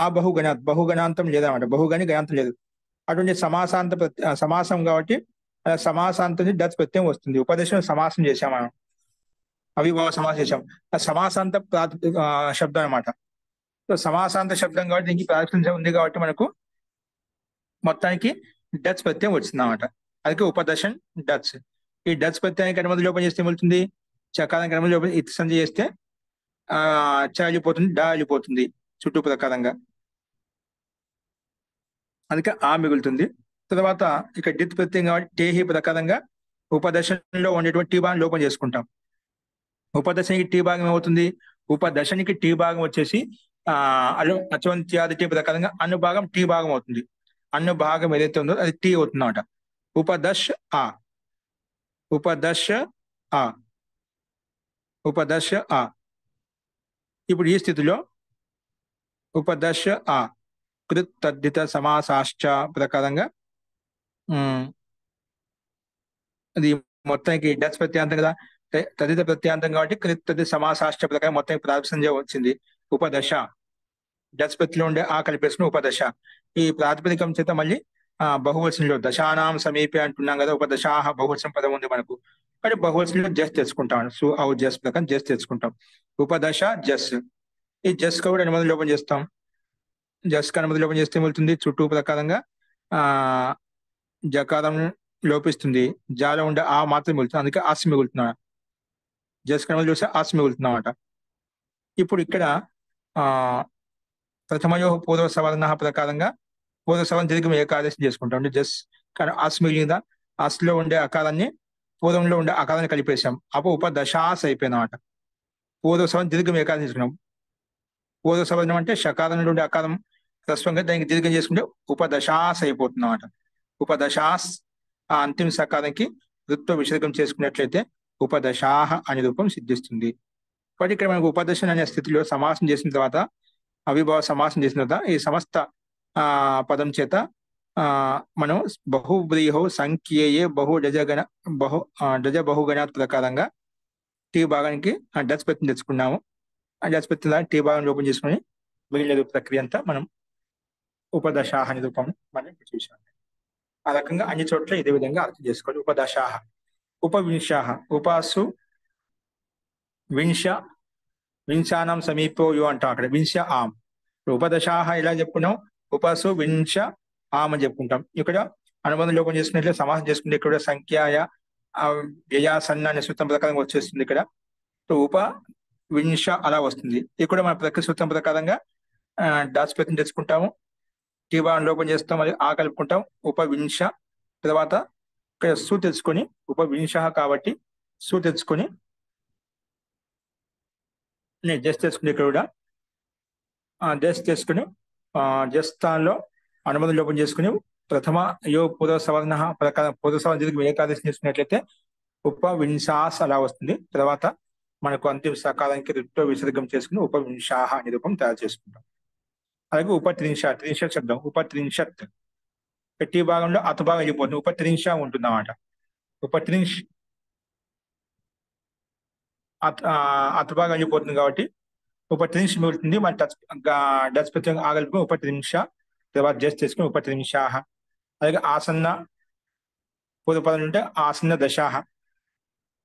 ఆ బహుగణాత్ బహుగణాంతం లేదన్నమాట. బహుగణి గణాంతం లేదు. అటువంటి సమాసం కాబట్టి సమాసాంతం డచ్ ప్రత్యయం వస్తుంది. ఉపదశం సమాసం చేశాం మనం, అవిభావ సమాసం చేశాం. సమాసాంత శబ్దం అనమాట. సమాసాంత శబ్దం కాబట్టి దీనికి ప్రాతిపదిక ఉంది కాబట్టి మనకు మొత్తానికి డచ్ ప్రత్యయం వచ్చింది అన్నమాట. అందుకే ఉపదశన్ డచ్. ఈ డచ్ ప్రత్యయానికి అనుమతి లోపం చేస్తే ఏమవుతుంది, చకారానికి అనుమతి లోపం ఇత్ సంధి చేస్తే చ వెళ్ళిపోతుంది, డా వెళ్ళిపోతుంది చుట్టూ ప్రకారంగా. అందుకే ఆ మిగులుతుంది. తర్వాత ఇక డిత్ ప్రత్యయం కాబట్టి టేహి ప్రకారంగా ఉపదశలో ఉండేటువంటి టీ భాగం లోపం చేసుకుంటాం. ఉపదశనికి టీ భాగం ఏమవుతుంది, ఉపదశనికి టీ భాగం వచ్చేసి అచవంత్యాది టీ ప్రకారంగా అను భాగం టీ భాగం అవుతుంది. అన్ను భాగం ఏదైతే ఉందో అది టీ అవుతుంది అన్నమాట. ఉపదశ ఆ. ఇప్పుడు ఈ స్థితిలో ఉపదశ కృత్ తద్దిత సమాసాశ్చ ప్రకారంగా అది మొత్తానికి డచ్ ప్రత్యాంతం కదా, తదిత ప్రత్యాంతం కాబట్టి కృత్ తద్దిత సమాసాశ్చ ప్రకారం మొత్తానికి ప్రాతిపదిక సంజ్ఞ వచ్చింది ఉపదశ. డచ్ ప్రతిలో ఉండే కలిపేసుకుని ఉపదశ. ఈ ప్రాతిపదికం చేత మళ్ళీ బహువచనంలో దశానాం సమీపే అంటున్నాం కదా, ఉపదశాహ బహువచనం పదం ఉంది మనకు. కానీ బహువచనంలో జస్ తెచ్చుకుంటాం, జస్ ప్రకారం జస్ తెచ్చుకుంటాం. ఉపదశ జస్. ఈ జస్ కూడా అనుమతి లోపం చేస్తాం. జస్ కి అనుమతి లోపం చేస్తే వెళ్తుంది చుట్టూ ప్రకారంగా జకారం లోపిస్తుంది, జాలో ఉండే ఆ మాత్రం మిగులుతుంది. అందుకే ఆస్ మిగులుతున్నా. జస్ కి అనుమతి చూస్తే ఆస్ మిగులుతున్నా అన్నమాట. ఇప్పుడు ఇక్కడ ప్రథమయో పూర్వ సవర్ణ ప్రకారంగా పూర్వ సవర్ణ దీర్ఘం ఏకాదశి చేసుకుంటాం. అంటే జస్ ఆస్ మిగిలిందా, ఆస్లో ఉండే అకారాన్ని పూర్వంలో ఉండే అకారాన్ని కలిపేశాం. అప్పుడు ఉపదశాస్ అయిపోయింది అన్నమాట. పూర్వ సవర్ణ దీర్ఘం ఏకాదశి చేసుకున్నాం. పూర్వ సవర్ణం అంటే షకారంలో ఉండే అకారం హ్రస్వంగా దానికి దీర్ఘం చేసుకుంటే ఉపదశాస్ అయిపోతుంది అన్నమాట. ఉపదశాస్ ఆ అంతిమ సకారానికి వృత్వ విసర్గం చేసుకున్నట్లయితే ఉపదశాహ అనే రూపం సిద్ధిస్తుంది. కాబట్టి ఇక్కడ మనకు ఉపదశన్ అనే స్థితిలో సమాసం చేసిన తర్వాత, అవిభావ సమాసం చేసిన తర్వాత ఈ సమస్త పదం చేత మనం బహువ్రీహో సంఖ్యయే డజ బహుగణాత్ ప్రకారంగా టీ భాగానికి డచ్ ప్రత్యయం తెచ్చుకున్నాము. ఆ డచ్ ప్రత్యయం టీ భాగం రూపం చేసుకుని మిగిలిన ప్రక్రియ అంతా మనం ఉపదశాహ అనే రూపం మనం చూసాం. ఆ రకంగా అన్ని చోట్ల ఇదే విధంగా అర్థం చేసుకోవాలి. ఉపదశాహ ఉపవింశాహ ఉపాసు వింశానాం సమీపో యో అంటాం. అక్కడ వింశ ఆం. ఉపదశాహ ఇలా చెప్పుకున్నాం, ఉపాసు వింశ ఆమ్ అని చెప్పుకుంటాం. ఇక్కడ అనుబంధ లోపం చేసుకున్నట్లే సమాసం చేసుకుంటే ఇక్కడ సంఖ్యాయ వ్యయాసన్న అనే సూత్రం ప్రకారంగా వచ్చేస్తుంది. ఇక్కడ ఉప వింశ అలా వస్తుంది. ఇక్కడ మన ప్రకృతి సూత్రం ప్రకారంగా డాస్ ప్రత్యయం తెచ్చుకుంటాము, టీభాగం లోపం చేస్తాం, అది ఆ కలుపుకుంటాం. ఉపవింశ తర్వాత ఇక్కడ సు తెచ్చుకొని ఉపవింశ కాబట్టి సు తెచ్చుకొని జస్ట్ తెచ్చుకుని ఇక్కడ కూడా జస్ట్ తెచ్చుకుని జస్థాన్లో అనుమతి లోపం చేసుకుని ప్రథమ యో పూర్వ సవర్ణ ప్రకారం పూర్వ సవర్ణ దీర్ఘం ఏకాదశి చేసుకున్నట్లయితే ఉపవింశాస్ అలా వస్తుంది. తర్వాత మనకు అంతిమ సకాలానికి రిక్తో విసర్గం చేసుకుని ఉపవింశాహ అనే రూపం తయారు చేసుకుంటాం. అలాగే ఉపత్రింశత్, త్రింశత్ శబ్దం ఉపత్రింశత్ ప్రతి భాగంలో అతభాగం వెళ్ళిపోతుంది, ఉపత్రింశ ఉంటుంది అన్నమాట. ఉపత్రింశ్ అతభాగం వెళ్ళిపోతుంది కాబట్టి ఉపత్రింశ్ మిగులుతుంది. మన డచ్ ప్రత్యేక ఆగలిపి ఉపత్రింశ, తర్వాత జస్ట్ చేసుకుని ఉపత్రింశాహ. అలాగే ఆసన్న పూర్వపదం ఉంటే ఆసన్న దశాహ,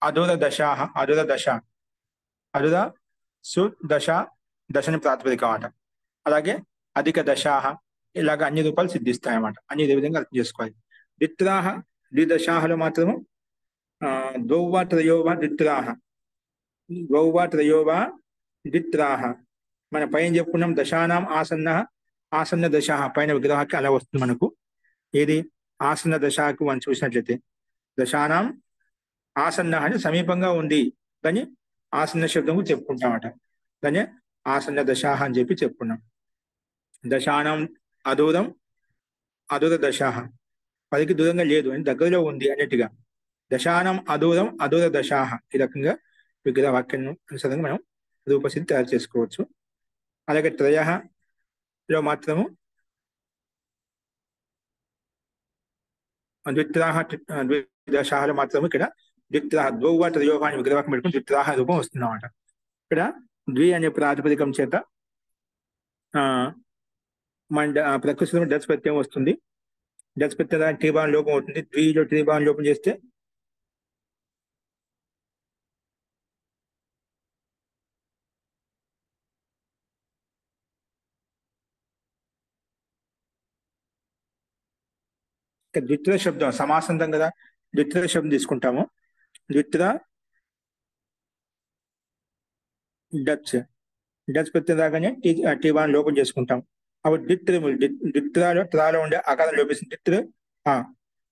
అధుర దశాహ, అధుర దశ, అధుర సు దశ, దశని ప్రాతిపదిక అన్నమాట. అలాగే అధిక దశాహ, ఇలాగ అన్ని రూపాలు సిద్ధిస్తాయి అన్నమాట. అన్ని ఇదే విధంగా అర్థం చేసుకోవాలి. ద్విత్రాహ, ద్విదశాహలో మాత్రము ద్వౌవ త్రయోవ ద్విత్రాహ, ద్వౌవ త్రయోవ ద్విత్రాహ. మన పైన చెప్పుకున్నాం దశానాం ఆసన్న, ఆసన్న దశాహ పైన విగ్రహానికి అలా వస్తుంది మనకు. ఏది ఆసన్న దశకు మనం చూసినట్లయితే దశానాం ఆసన్న అంటే సమీపంగా ఉంది, దాన్ని ఆసన్న శబ్దము చెప్పుకుంటామట. దాన్ని ఆసన్న దశాహ అని చెప్పి చెప్పుకున్నాం. దశానాం అదూరం, అదూర దశాహ పదికి దూరంగా లేదు అని దగ్గరలో ఉంది అన్నట్టుగా. దశానం అదూరం, అదూర దశాహ ఈ రకంగా విగ్రహ వాక్యం అనుసరంగా మనం రూపసిద్ధి తయారు చేసుకోవచ్చు. అలాగే త్రయలో మాత్రము ద్విత్రాహ, ద్విదశాహలో మాత్రము ఇక్కడ ద్విత్రాహ ద్వౌవ త్రయోవ అని విగ్రహవాక్యం పెట్టుకుని ద్విత్రాహ రూపం వస్తుందన్నమాట. ఇక్కడ ద్వి అనే ప్రాతిపదికం చేత మన ప్రకృతిలో డచ్ ప్రత్యయం వస్తుంది. డచ్ ప్రత్యయం టీబాన్ లోపం అవుతుంది. ద్విలో టీబాన్ లోపం చేస్తే ద్విత్ర శబ్దం సమాసంతం కదా, ద్విత్ర శబ్దం తీసుకుంటాము. ద్విత్ర డచ్, డచ్ ప్రత్యయం రాగానే టీబాన్ లోపం చేసుకుంటాం. అప్పుడు ద్విత్రాలో త్రాలో ఉండే ఆకారం లోపిస్తుంది.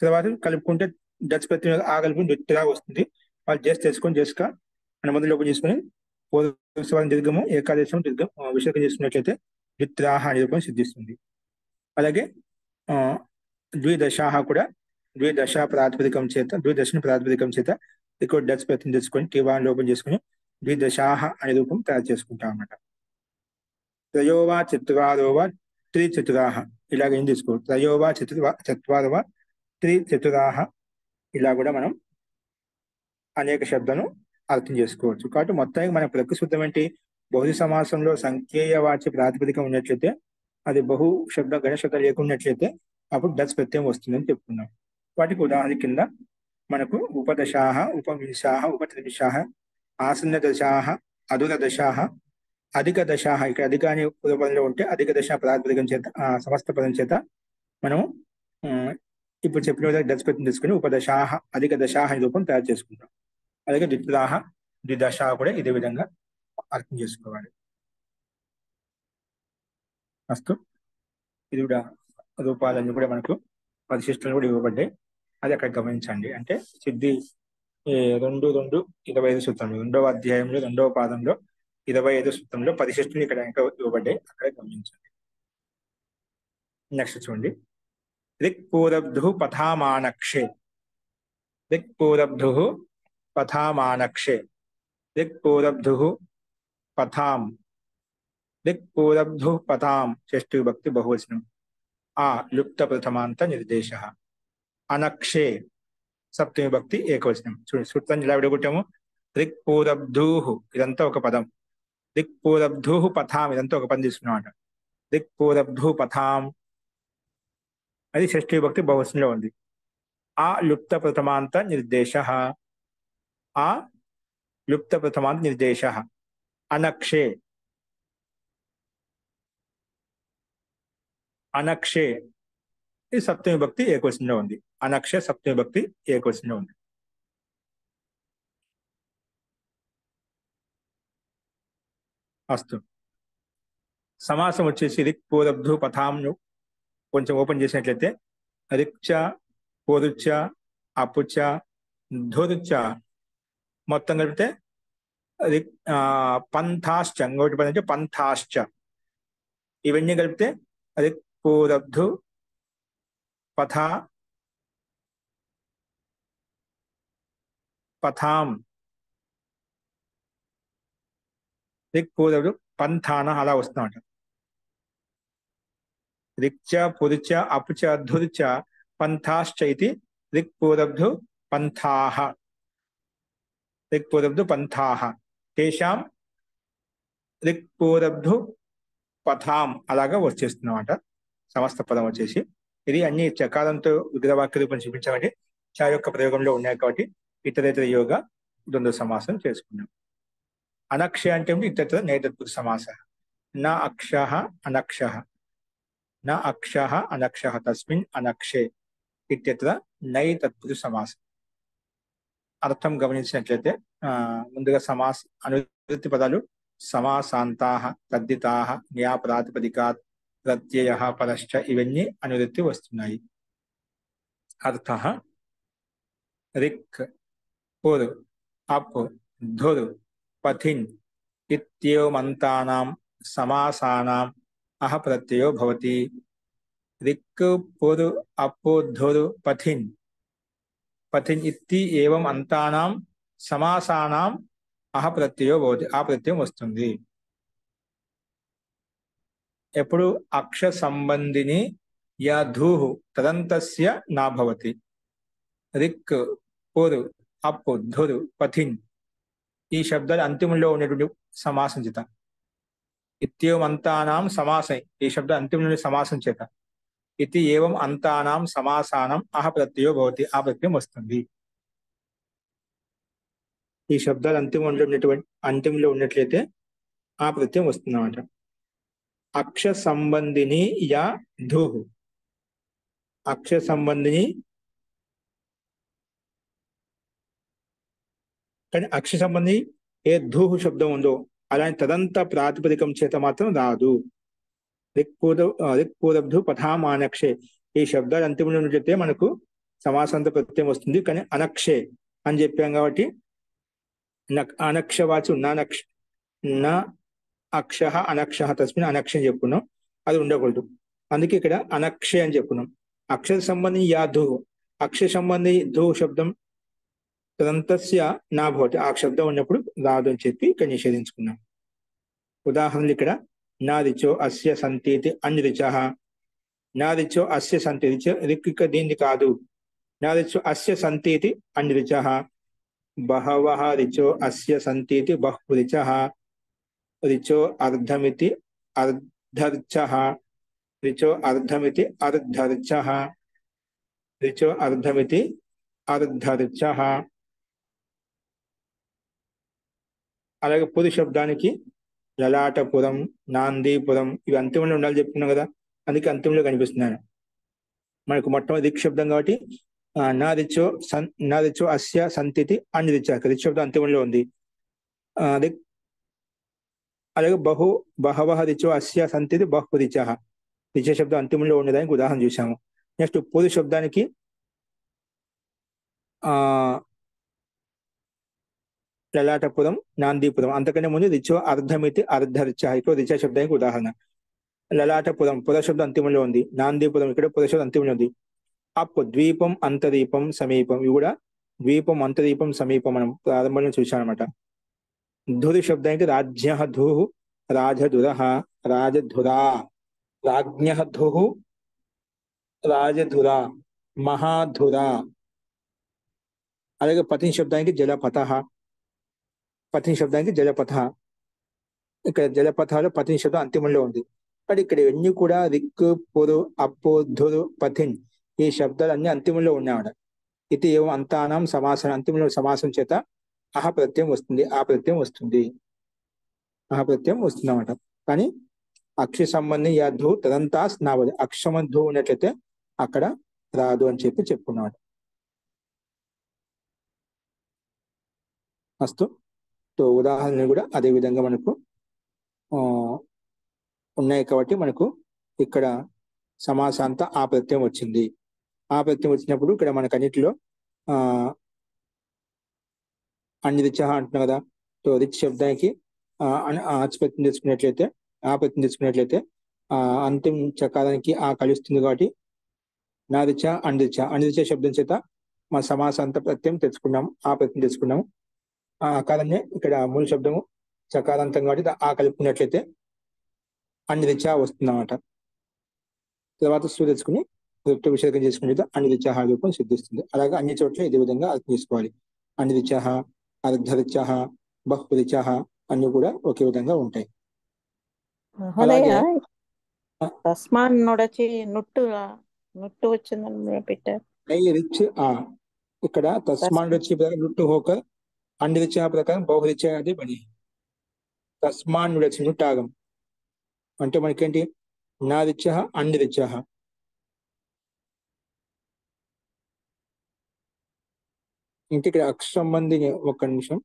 తర్వాత కలుపుకుంటే డచ్ ప్రత్యయం ఆగలుపుని ద్విత్రా వస్తుంది. వాళ్ళు చేసి తెచ్చుకొని చేసుక అనుమతి లోపం చేసుకుని పూర్వస్వరం దీర్ఘము ఏకాదశం దీర్ఘం విసర్గం చేసుకున్నట్లయితే ద్విత్రాహ అనే రూపం సిద్ధిస్తుంది. అలాగే ద్విదశాహ కూడా ద్విదశ ప్రాతిపదికం చేత, ద్విదశని ప్రాతిపదికం చేత ఎక్కువ డచ్ ప్రత్యయం తెచ్చుకొని టీవాన్ లోపం చేసుకుని ద్విదశాహ అనే రూపం తయారు చేసుకుంటాం అన్నమాట. త్రయోవా చతురారోవా త్రిచతురాహ ఇలాగ ఏం తీసుకో, త్రయోవా చత్వారవ త్రిచతురాహ ఇలా కూడా మనం అనేక శబ్దాలను అర్థం చేసుకోవచ్చు. కాబట్టి మొత్తానికి మన ప్రకృతి ఏంటి, బహుళ సమాసంలో సంఖ్యేయ వాచ్య ప్రాతిపదికం ఉన్నట్లయితే, అది బహు శబ్దం గణ శబ్దం లేకున్నట్లయితే అప్పుడు డచ్ ప్రత్యయం వస్తుందని చెప్పుకున్నాం. వాటికి ఉదాహరణ కింద మనకు ఉపదశాహ, ఉపవింశాహ, ఉపత్రింశాహ, ఆసన్న దశాహ, అధుర దశాహ, అధిక దశాహ. ఇక్కడ అధిక అనే పూర్వపదంలో ఉంటే అధిక దశ ప్రాతిపదికం చేత సమస్త పదం చేత మనం ఇప్పుడు చెప్పిన విధంగా డచ్ ప్రత్యయం తీసుకుని ఉపదశాహ, అధిక దశాహ రూపం తయారు చేసుకుంటాం. అలాగే ద్విత్రాహ, ద్విదశ కూడా ఇదే విధంగా అర్థం చేసుకోవాలి. అస్తు ఇది కూడా రూపాలన్నీ కూడా మనకు పరిశిష్టలు కూడా ఇవ్వబడ్డాయి. అది అక్కడ గమనించండి. అంటే సిద్ధి 2:2:25 సూత్రంలో 2వ అధ్యాయంలో 2వ పాదంలో 25 సూత్రంలో పరిశిష్టలు ఇక్కడ ఇంకా ఇవ్వబడ్డాయి, అక్కడ గమనించండి. నెక్స్ట్ చూడండి, రిక్పూరబ్ధు పథామానక్షే, రిక్పూరబ్ధు పథామానక్షే, రిక్పూరబ్ధు పథాం, రిక్పూరబ్ధు పథాం షష్ఠీ విభక్తి బహువచనం. లుప్త ప్రథమాంత నిర్దేశ. అనక్షే సప్తమి విభక్తి ఏకవచనం. చూడండి సూత్రాన్ని ఇలా విడగొట్టాము. రిక్పూరబ్ధూహు ఇదంతా ఒక పదం, రిక్పూరబ్ధూహు పథాం ఇదంతా ఒక పదం తీసుకున్నామాట. రిక్పూరబ్ధు పథాం అది షష్ఠీ విభక్తి బహువచనంలో ఉంది. లుప్త ప్రథమాంత నిర్దేశ, లుప్త ప్రథమాంత నిర్దేశ. అనక్షే, అనక్షే ఇది సప్తమి విభక్తి ఏకవచనంలో ఉంది. అనక్షే సప్తమి విభక్తి ఏకవచనంలో ఉంది. అస్తు సమాసం వచ్చేసి రిక్ పూరబ్ధు పథాంను కొంచెం ఓపెన్ చేసినట్లయితే రిక్చ, పూరుచ్చ, అపుచ్చ, ధురుచ్చ మొత్తం కలిపితే పంథాశ్చ, ఇంకోటి పని అంటే పంథాశ్చ. ఇవన్నీ కలిపితే రిక్ పూరబ్ధు పథ పథాం, రిక్ పూర్వభ్రు పంథాన అలా వస్తున్నమాట. రిక్చ పురుచ అపుచ ధుర్చ పంథాశ్చైతి రిక్ పూర్వభ్రు పంథాః, రిక్ పూర్వభ్రు పంథాః తేషాం రిక్ పూర్వభ్రు పథాం అలాగా వచ్చేస్తున్నమాట సమస్త పదం వచ్చేసి. ఇది అన్ని చకారంతో విగ్రహవాక్య రూపం చూపించామంటే చ యొక్క ప్రయోగంలో ఉన్నాయి కాబట్టి ఇతరేతర యోగ ద్వంద్వ సమాసం చేసుకున్నాం. అనక్ష అంటే ఇతర నైతత్పురుష సమాస. నా అక్ష అనక్ష, నా అక్ష అనక్ష తస్మిన్ అనక్షే ఇత్యత్ర నైతత్పురుష సమాసం. అర్థం గమనించినట్లయితే ముందుగా అనువృత్తి పదాలు సమాసాంతాః తద్దితాః న్యా ప్రాతిపదికాత్ ప్రత్యయః పరశ్చ ఇవన్నీ అనువృత్తి వస్తున్నాయి. అర్థః రిక్ పుర్ అప్ ధుర్ పథిన్ ఇత్యేవమంతానాం సమాసానాం అహ ప్రత్యయో భవతి. రిక్ పుర్ అప్ ధుర్ పథిన్, పథిన్ ఇత్తి ఏవం అంతానాం సమాసానాం అహ ప్రత్యయో భవతి, ఆ ప్రత్యయం వస్తుంది. ఎప్పుడు అక్ష సంబంధిని యధూః తదంతస్య నా భవతి. రిక్ పుర్ అప్ ధుర్ పథిన్ ఈ శబ్దాలు అంతిమంలో ఉన్నటువంటి సమాసం చేత. ఇత్యేవం అంతానాం సమాసం ఈ శబ్దం అంతిమంలో సమాసం చేత. ఇది ఏవం అంతానాం సమాసానం అహ ప్రత్యయో భవతి, ఆ ప్రత్యయం వస్తుంది. ఈ శబ్దాలు అంతిమంలో ఉన్నట్లయితే ఆ ప్రత్యయం వస్తుందన్నమాట. అక్ష సంబంధిని యా ధూః, అక్ష సంబంధిని కానీ అక్ష సంబంధి ఏ ధూః శబ్దం ఉందో అలాంటి తదంత ప్రాతిపదికం చేత మాత్రం రాదు. రిక్ పూర్వభ్రు పథామానక్షే ఈ శబ్దాలు అంతిమంలో ఉన్నట్లయితే మనకు సమాసాంత ప్రత్యయం వస్తుంది. కానీ అనక్షే అని చెప్పాం కాబట్టి అనక్షవాచు నా అక్ష అనక్ష తస్మిన్ అనక్ష అని చెప్పుకున్నాం, అది ఉండకూడదు. అందుకే ఇక్కడ అనక్షే అని చెప్పుకున్నాం. అక్షర సంబంధి యా ధూః, అక్షర సంబంధి ధూః శబ్దం తదంతస్య నా భవతి, ఆ శబ్దం ఉన్నప్పుడు రాదు అని చెప్పి ఇక్కడ నిషేధించుకున్నాం. ఉదాహరణలు ఇక్కడ నా రిచో అస్య సంతేతి అన్రిచః, నా రిచో అస్య సంతేతి రిక్ దీన్ని కాదు. నా రిచో అస్య సంతేతి అన్రిచః, బహవః రిచో అస్య సంతేతి బహ్వరిచః, రిచో అర్ధమితి అర్ధర్చః, రిచో అర్ధమితి అర్ధర్చః, రిచో అర్ధమితి అర్ధర్చః. అలాగే పురి శబ్దానికి లలాటపురం, నాందీపురం ఇవి అంతిమంలో ఉండాలి చెప్పుకున్నాం కదా, అందుకే అంతిమంలో కనిపిస్తున్నాను. మనకు మొట్టమొదటి రిక్ శబ్దం కాబట్టి నా రిచో అస్య సంతితి అన్రిచ రిచ్ శబ్దం అంతిమంలో ఉంది. అలాగే బహవః రిచో అస్య సంతితి బహ్వరిచః రిచ శబ్దం అంతిమంలో ఉండేదానికి ఉదాహరణ చూసాము. నెక్స్ట్ పురి శబ్దానికి లలాటపురం, నాందీపురం అంతకంటే ముందు రిచో అర్ధమితి అర్ధర్చ ఇక్కడ రిచ శబ్దానికి ఉదాహరణ. లలాటపురం పుర శబ్దం అంతిమంలో ఉంది, నాందీపురం ఇక్కడ పుర శబ్దం అంతిమంలో ఉంది. అప్ ద్వీపం అంతరీపం సమీపం ఇవి కూడా ద్వీపం అంతరీపం సమీపం మనం ప్రారంభంలో చూసాం అనమాట. ధురి శబ్దానికి రాజ్ఞః ధూః రాజధురః రాజధురా, రాజ్ఞః ధూః రాజధురా మహాధురా. అలాగే పతిని శబ్దానికి జలపథః, పతిని శబ్దానికి జలపథ, ఇక్కడ జలపథాలు పతిని శబ్దం అంతిమంలో ఉంది. కానీ ఇక్కడ ఇవన్నీ కూడా రిక్ పురు అప్పు ధురు పథిన్ ఈ శబ్దాలు అన్ని అంతిమంలో ఉన్నాయన్నమాట. ఇది ఏమో అంతానాం సమాసం అంతిమంలో సమాసం చేత అహ ప్రత్యయం వస్తుంది, ఆ ప్రత్యయం వస్తుంది, అహ ప్రత్యయం వస్తుంది అన్నమాట. కానీ అక్ష సంబంధి యాధు తదంతా స్నావది అక్షమంధు ఉన్నట్లయితే అక్కడ రాదు అని చెప్పి చెప్పుకున్నాడు. అస్తు ఉదాహరణలు కూడా అదే విధంగా మనకు ఉన్నాయి కాబట్టి మనకు ఇక్కడ సమాసాంత ఆ ప్రత్యయం వచ్చింది. ఆ ప్రత్యయం వచ్చినప్పుడు ఇక్కడ మనకు అన్నిటిలో అన్నిరిచః అంటున్నాం కదా. సో రిచ్ శబ్దానికి ప్రత్యయం తీసుకున్నట్లయితే ఆ ప్రత్యయం తీసుకున్నట్లయితే అంతిమ చకారానికి ఆ కలుస్తుంది కాబట్టి నా రిచ అన్రిచ, అన్రిచ శబ్దం చేత మా సమాసాంత ప్రత్యయం తెచ్చుకున్నాము, ఆ ప్రత్యయం తెచ్చుకున్నాము. ఆ అకారాన్ని ఇక్కడ మూల శబ్దము చకారాంతం కాబట్టి ఆ కలుపుకున్నట్లయితే అన్ని రిచా వస్తుందన్నమాట. తర్వాత సు తెచ్చుకుని విసర్గం చేసుకునే అన్ని రిచాహ రూపం సిద్ధిస్తుంది. అలాగే అన్ని చోట్ల ఇదే విధంగా అర్థం చేసుకోవాలి. అన్ని రిచాహ, అర్ధరిచాహ, బహురిచాహ అన్ని కూడా ఒకే విధంగా ఉంటాయి. మహోదయ అలాగే తస్మాన్ నొడచి నుట్టు నుట్టు వచ్చిందని పెట్టారు. నై రిచ్ ఆ ఇక్కడ తస్మాన్ వచ్చే ప్రకారం నుట్టు హోకర్ అన్ని రిచా ప్రకారం బహురిచా అది బని. తస్మాన్ నుడచి నుట్టాగం అంటే మనకేంటి నా రిచ అన్ని రిచ. ఇంక ఇక్కడ అక్ష సంబంధిని ఒక్క నిమిషం.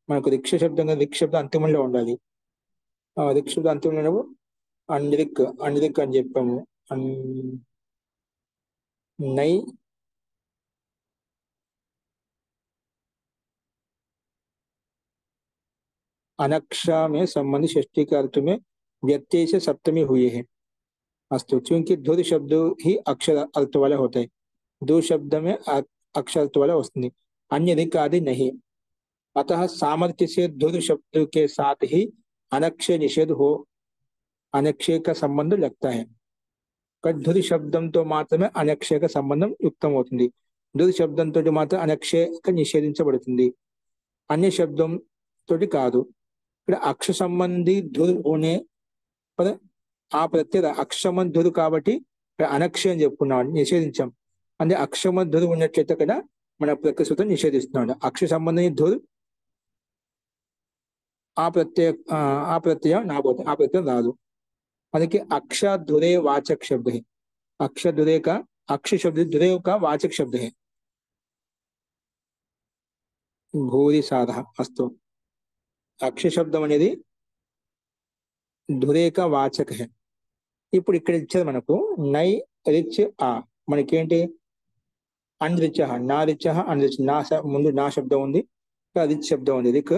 మనకు రిక్ష శబ్దం రిక్ శబ్దం అంతిమంలో ఉండాలి. రిక్ శబ్దం అంతిమంలో అన్రిక్ అన్రిక్ అని చెప్పాము. నై अनक्षा में संबंधी षष्ठी के अर्थ में व्यत्यय से सप्तमी हुए हैं। अस्तु, क्योंकि धुर शब्द ही अक्षर अर्थ वाला होता है, दो शब्द में अक्षर अर्थ वाला वस्तु अन्य ऋक आदि नहीं, अतः सामर्थ्य से धुर शब्द के साथ ही अनक्षय निषेध हो अनक्षय का संबंध लगता है. ధురి శబ్దంతో మాత్రమే అనక్షయక సంబంధం యుక్తం అవుతుంది. ధురి శబ్దంతో మాత్రం అనక్షయక నిషేధించబడుతుంది, అన్య శబ్దం తోటి కాదు. ఇక్కడ అక్ష సంబంధి ధుర్ హోనే పద ఆ ప్రత్యేక అక్షమ ధురు కాబట్టి ఇక్కడ అనక్షయ అని చెప్పుకున్నాం, నిషేధించాం. అంటే అక్షమ ధురు ఉన్నట్లయితే ఇక్కడ మన ప్రకృతితో నిషేధిస్తున్నాడు. అక్ష సంబంధి ధుర్ ఆ ప్రత్యయం నాబోతుంది, ఆ ప్రత్యయం రాదు. అందుకే अक्ष धुरे वाचक शब्द है. अक्ष धुरे का अक्ष शब्द धुरे का वाचक शब्द है. भूरि साधा अस्तु. अक्ष శబ్దం అనేది ధురే కా వాచక హే. ఇప్పుడు ఇక్కడ ఇచ్చేది మనకు నై రిచ్ ఆ మనకేంటి అన్రిచ నా రిచ అన్రిచ్ నా ముందు నా శబ్దం ఉంది, రిచ్ శబ్దం ఉంది. రిక్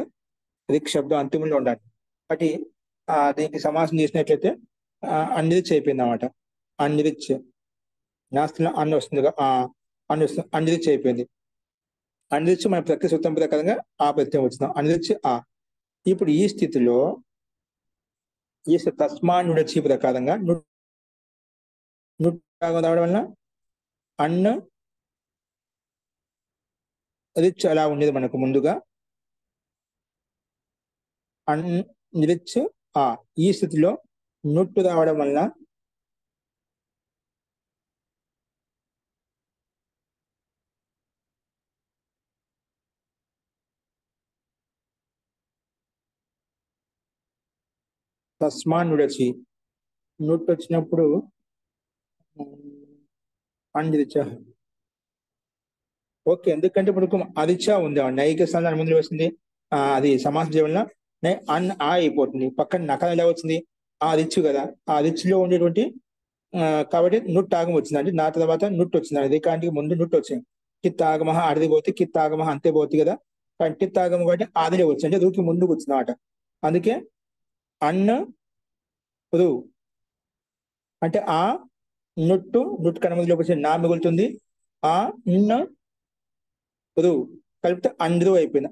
రిక్ శబ్దం అంతిమంలో ఉండాలి. కాబట్టి దీనికి సమాసం చేసినట్లయితే అన్రిచ్ అయిపోయింది అన్నమాట. అన్రిచ్ నా స్థలం అన్న వస్తుంది, అన్రిచ్ అయిపోయింది. అన్రిచ్ మన ప్రకృతి సూత్రం ప్రకారంగా ఆ ప్రత్యయం వచ్చింది అన్రిచ్ ఆ. ఇప్పుడు ఈ స్థితిలో ఈ తస్మాన్ నుడచి ప్రకారంగా నుట్టాగం రావడం వలన అన్న రిచ్ అలా ఉండేది మనకు ముందుగా అన్రిచ్ ఆ. ఈ స్థితిలో నుట్టు రావడం వలన తస్మాన్ నుడచి నుట్టు వచ్చినప్పుడు అన్రిచ ఓకే. ఎందుకంటే ఇప్పుడు అరిచ ఉంది, నైక స్థానం ముందు వస్తుంది, అది సమాసం చేయడం వలన అన్ ఆ అయిపోతుంది. పక్కన నకరం ఎలా వచ్చింది, ఆ రిచ్ కదా, ఆ రిచ్ లో ఉండేటువంటి కాబట్టి నుట్టాగం వచ్చింది. అంటే నా తర్వాత నుట్టు వచ్చింది, అది కానీ ముందు నుట్టు వచ్చింది. కిత్తాగమహ అడిది పోతే కిత్తాగమహ అంతే పోతుంది కదా, కానీ కిత్తాగమ కాబట్టి ఆదిలే వచ్చింది, అంటే రూకి ముందుకు వచ్చింది అన్నమాట. అందుకే అన్న రు అంటే ఆ నుట్టు కన్నా ముందు వచ్చి నా మిగులుతుంది, ఆ రు కలిపితే అండ్రు అయిపోయింది,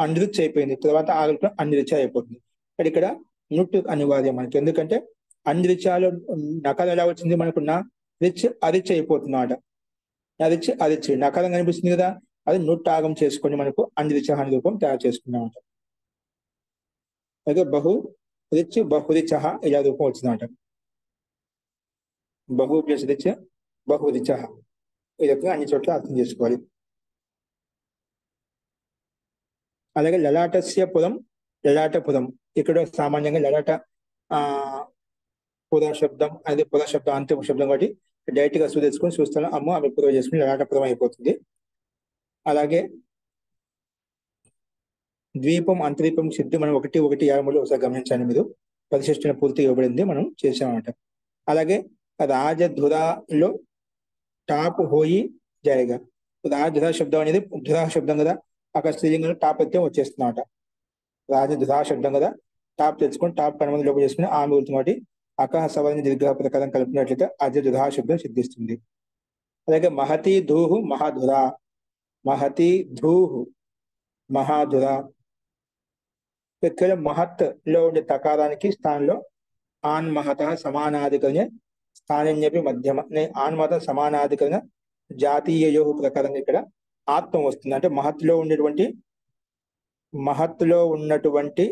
అండ్రుచ్ అయిపోయింది. తర్వాత ఆగలిపిన అండ్రిచ అయిపోతుంది. ఇక్కడ నుట్టు అనివార్యం మనకి, ఎందుకంటే అండ్రిచాలో నకారం ఎలా వచ్చింది మనకు నా రిచ్ అరిచ్ అయిపోతుంది అన్నమాట. అరిచ్ అరిచ్ నకారం కనిపిస్తుంది కదా, అది నుట్టాగం చేసుకొని మనకు అండ్రిచ అనే రూపం తయారు చేసుకున్నామాట. అయితే బహు రిచ్ బహురిచ ఇలా రూపం వచ్చిందన్నమాట. బహు ప్లస్ రిచ్ బహురిచ ఈ రకంగా అన్ని చోట్ల అర్థం చేసుకోవాలి. అలాగే లలాటస్య పురం లలాటపురం, ఇక్కడ సామాన్యంగా లలాట పుర శబ్దం, అది పుర శబ్దం అంతిమ శబ్దం కాబట్టి డైరెక్ట్ గా తెచ్చుకొని చూస్తాను అమ్మ ఆమె పురం చేసుకుని లలాటపురం అయిపోతుంది. అలాగే ద్వీపం అంతరీపం సిద్ధి మనం 1:1:53 ఒకసారి గమనించండి మీరు, పరిశిష్టన పూర్తిగా ఇవ్వబడింది, మనం చేసామన్నమాట. అలాగే రాజధురాలో టాప్ హోయి జాయిగా, రాజధురా శబ్దం అనేది ధురా శబ్దం కదా, అక్కడ స్త్రీలింగంలో టాప్ ప్రత్యయం వచ్చేస్తుందన్నమాట. రాజధురా శబ్దం కదా, టాప్ తెచ్చుకొని టాప్ కనుమతి లోపల చేసుకుని ఆమె వెళ్తున్నటి అకహ సవర్ణ దీర్ఘ ప్రకారం కలిపినట్లయితే అజ ధురా శబ్దం సిద్ధిస్తుంది. అలాగే మహతి ధూహు మహాధురా మహతి ధూః మహాధుర. ఇక్కడ మహత్ లో ఉండే తకారానికి స్థానంలో ఆన్ మహత సమానాధికరణ స్థానిన్యపి మధ్యమ ఆన్ మహత సమానాధికరణ జాతీయయో ప్రకారంగా ఇక్కడ ఆత్మ వస్తుంది. అంటే మహత్తులో ఉన్నటువంటి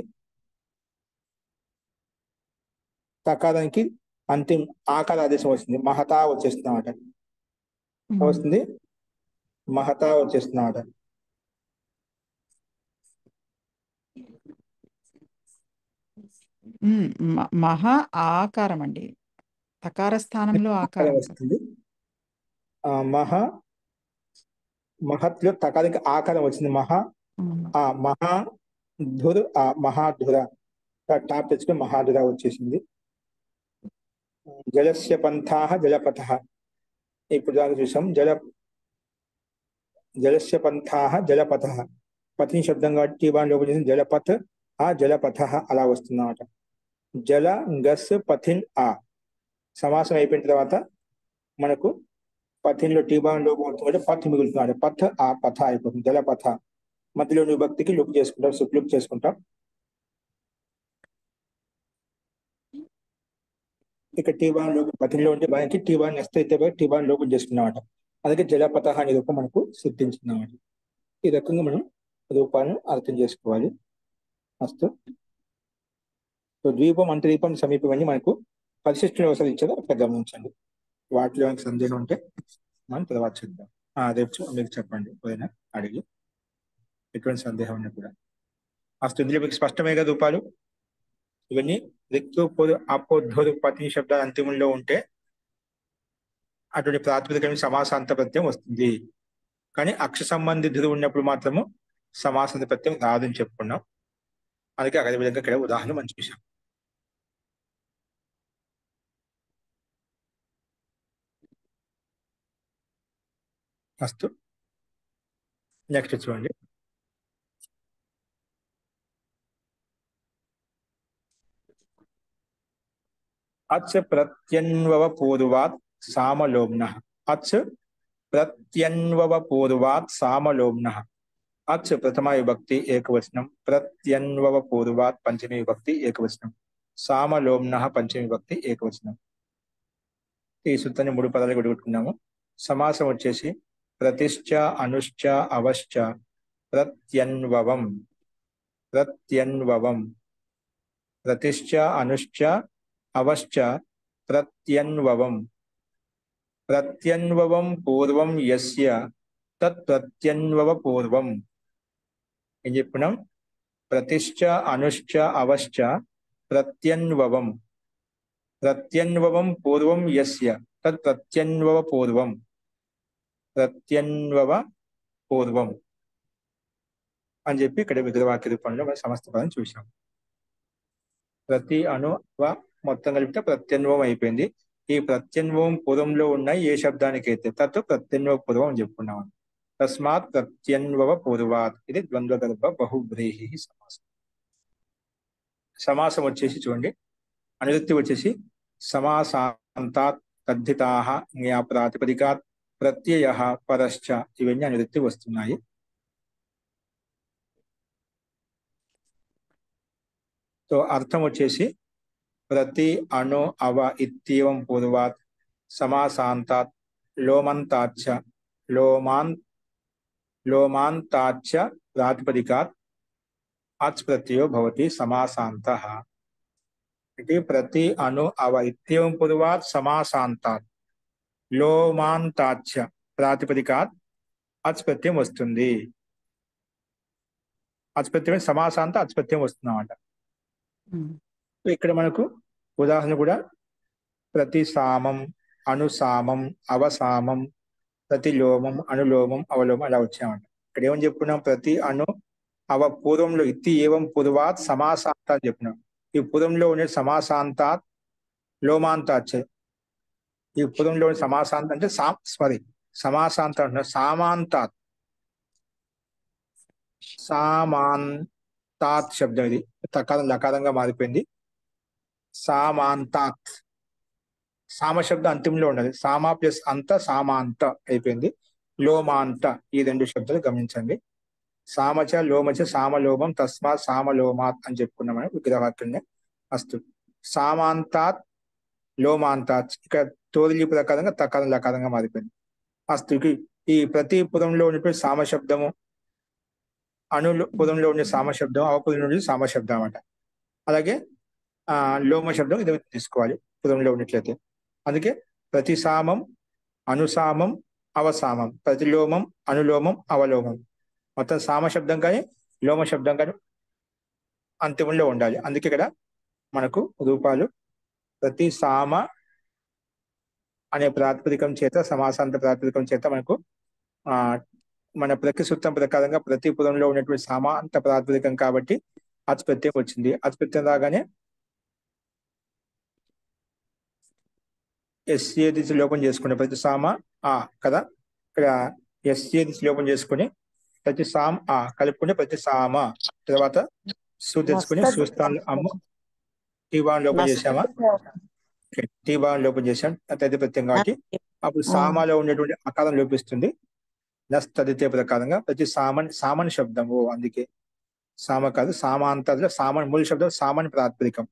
తకారానికి అంతిమ ఆకార ఆదేశం వస్తుంది. మహతా వచ్చేస్తున్నమాట. వస్తుంది మహతా వచ్చేస్తున్నమాట. మహా ఆకారం అండి. తకార స్థానంలో ఆకారం వస్తుంది. మహత్లో తకారానికి ఆకారం వచ్చింది. మహాధుర టాప్ తెచ్చుకుని మహాధుర వచ్చేసింది. జలస్య పంథాః జలపథః. ఇప్పుడు దాకా చూసాం. జలస్య పంథాః జలపథః. పతిని శబ్దం కాబట్టి టీబాన్ లోపల చేసిన జలపథ్ జలపథః అలా వస్తుందన్నమాట. జల గస్ పథిన్ సమాసం అయిపోయిన తర్వాత మనకు పథిన్లో టీబాన్ లోపం అవుతుంది. పథ్ మిగులుతున్నాడు. పథ పథ అయిపోతుంది. జలపథ. మధ్యలో విభక్తికి లుక్ చేసుకుంటాం, సుప్లుక్ చేసుకుంటాం. ఇక టీబాన్ లోపు పథిన్లో ఉంటే బాగా టీబాన్ నెక్స్ట్ అయితే టీబాన్ లోపం చేసుకున్నమాట. అందుకే జలపథ అనే రూపం మనకు సిద్ధించిందన్నమాట. ఈ రకంగా మనం రూపాన్ని అర్థం చేసుకోవాలి. అస్తు. ద్వీపం అంతర్దీపం సమీపం అన్ని మనకు పరిశిష్టంలో అవసరం ఇచ్చారు. అక్కడ గమనించండి. వాటిలో ఏమైనా సందేహం ఉంటే మనం తర్వాత చూద్దాం. రేపు మీకు చెప్పండి ఏదైనా అడిగి ఎటువంటి సందేహం ఉన్నా కూడా. అస్తు. ఇందులో మీకు స్పష్టమేగా రూపాలు ఇవన్నీ. రిక్తు పొదు అపోద్ధోదు పత్ని శబ్దాలు అంతిమంలో ఉంటే అటువంటి ప్రాతిపదికమైన సమాసాంత ప్రత్యయం వస్తుంది. కానీ అక్ష సంబంధితులు ఉన్నప్పుడు మాత్రము సమాసాంత ప్రత్యయం రాదని చెప్పుకున్నాం. అందుకే అదే విధంగా ఇక్కడ ఉదాహరణ మనం చూసాం. అస్తు. నెక్స్ట్ చూడండి. అచ్ ప్రత్యన్వవ పూర్వాత్ సామలోమ్నః. అచ్ ప్రత్యన్వవ పూర్వాత్ సామలోమ్నః. అచ్ ప్రథమ విభక్తి ఏకవచనం. ప్రత్యన్వవ పూర్వాత్ పంచమి విభక్తి ఏకవచనం. సామలోమ్నః పంచమి విభక్తి ఏకవచనం. ఈ సూత్రాన్ని 3 పదాలు విడగొట్టుకున్నాము. సమాసం వచ్చేసి ప్రతిశ్చ అనుశ్చ అవశ్చ ప్రత్యన్వవం. ప్రత్యన్వవం. ప్రతిశ్చ అనుశ్చ అవశ్చ ప్రత్యన్వవం. ప్రత్యన్వవం పూర్వం యస్య తత్ ప్రత్యన్వవ పూర్వం. ఏం చెప్పినాం? ప్రతిశ్చ అనుశ్చ అవశ్చ ప్రత్యన్వవం. ప్రత్యన్వవం పూర్వం యస్య తత్ ప్రత్యన్వవ పూర్వం. ప్రత్యన్వవ పూర్వం అని చెప్పి ఇక్కడ విగ్రహవాక్య రూపంలో మనం సమస్త పదం చూసాం. ప్రతి అణు మొత్తం కలిపితే ప్రత్యన్వవం అయిపోయింది. ఈ ప్రత్యన్వవం పూర్వంలో ఉన్నాయి ఏ శబ్దానికైతే తత్ ప్రత్యన్వవ పూర్వం అని చెప్పుకున్నాం. తస్మాత్ ప్రత్యన్వవ పూర్వాత్. ఇది ద్వంద్వగర్భ బహువ్రీహి సమాసం. సమాసం వచ్చేసి చూడండి. అనువృత్తి వచ్చేసి సమాసాంతాత్ తద్ధితాః జ్ఞా ప్రాతిపదికాత్ ప్రత్యయః పరశ్చ. ఇవన్నీ అనువృత్తి వస్తున్నాయి. సో అర్థం వచ్చేసి ప్రతి అణు అవ ఇత్యేవం పూర్వాత్ సమాసాంతాత్ లోమంతాచ్చ లోమాంతాచ్చ ప్రాతిపదికాత్ అచ్ ప్రత్యయో భవతి సమాసాంతః. ఇది ప్రతి అణు అవ ఇత్యేవం పూర్వాత్ సమాసాంతాత్ లోమాంతాచ్చ ప్రాతిపదికాత్ అచ్ ప్రత్యయం వస్తుంది. అచ్ ప్రత్యయం సమాసాంత అచ్ ప్రత్యయం వస్తుందన్నమాట. ఇక్కడ మనకు ఉదాహరణ కూడా ప్రతి సామం, అనుసామం, అవసామం, ప్రతిలోమం, అనులోమం, అవలోమం అలా వచ్చామంట. ఇక్కడ ఏమని చెప్పుకున్నాం? ప్రతి అణు అవ పూర్వంలో ఇత్తి ఏవం పూర్వాత్ సమాసాంత అని చెప్పినాం. ఈ పూర్వంలో ఉండే సమాసాంతాత్ లోమాంతాచ్చ. ఈ పూర్వంలో ఉండే సమాసాంత అంటే సమాసాంత అంటున్నారు. సామాంతాత్. సామాంతాత్ శబ్దం ఇది తకారం లకారంగా మారిపోయింది. సామాంతాత్. సామ శబ్దం అంతిమంలో ఉండాలి. సామా ప్లస్ అంత సామాంత అయిపోయింది. లోమాంత ఈ రెండు శబ్దాలు గమనించండి. సామచ లోమచ సామలోమం తస్మాత్ సామలోమాత్ అని చెప్పుకున్నామని విగ్రహవాక్యంగా. అస్తు సామాంతాత్ లోమాంతాత్ ఇక్కడ తోలిలి ప్రకారంగా తకారం లకారంగా మారిపోయింది. అస్తు ఈ ప్రతి పురంలో ఉన్నటువంటి సామశబ్దము, అణు పురంలో ఉండే సామశబ్దం, అవపురం నుండి సామశబ్దం అన్నమాట. అలాగే లోమ శబ్దం ఇది తీసుకోవాలి పురంలో ఉన్నట్లయితే. అందుకే ప్రతి సామం, అనుసామం, అవసామం, ప్రతిలోమం, అనులోమం, అవలోమం, మొత్తం సామశబ్దం కానీ లోమ శబ్దం కానీ అంత్యంలో ఉండాలి. అందుకే ఇక్కడ మనకు రూపాలు ప్రతి సామ అనే ప్రాతిపదికం చేత, సమాసాంత ప్రాతిపదికం చేత మనకు మన ప్రకృతి ప్రకారంగా ప్రతి పురంలో ఉన్నటువంటి సామాంత ప్రాతిపదికం కాబట్టి అచ్ప్రత్యయం వచ్చింది. అచ్ప్రత్యయం రాగానే ఎస్ఏ దిశ లోపం చేసుకునే ప్రతి సామ కదా, ఇక్కడ ఎస్ఏ దిశ లోపం చేసుకుని ప్రతి సామ్ కలుపుకుని ప్రతి సామ తర్వాత సు తెచ్చుకుని సుస్థానంలో అమ్మ టీబాన్ లోపం చేసామా, టీబాన్ లోపం చేసాం తదిత ప్రత్యయం కాబట్టి అప్పుడు సామాలో ఉండేటువంటి ఆకారం లోపిస్తుంది. నస్తదితే ప్రకారంగా ప్రతి సామన్ శబ్దము. అందుకే సామ కాదు సామాంతలో సామన్ మూల శబ్దం సామన్ ప్రాతిపదికం.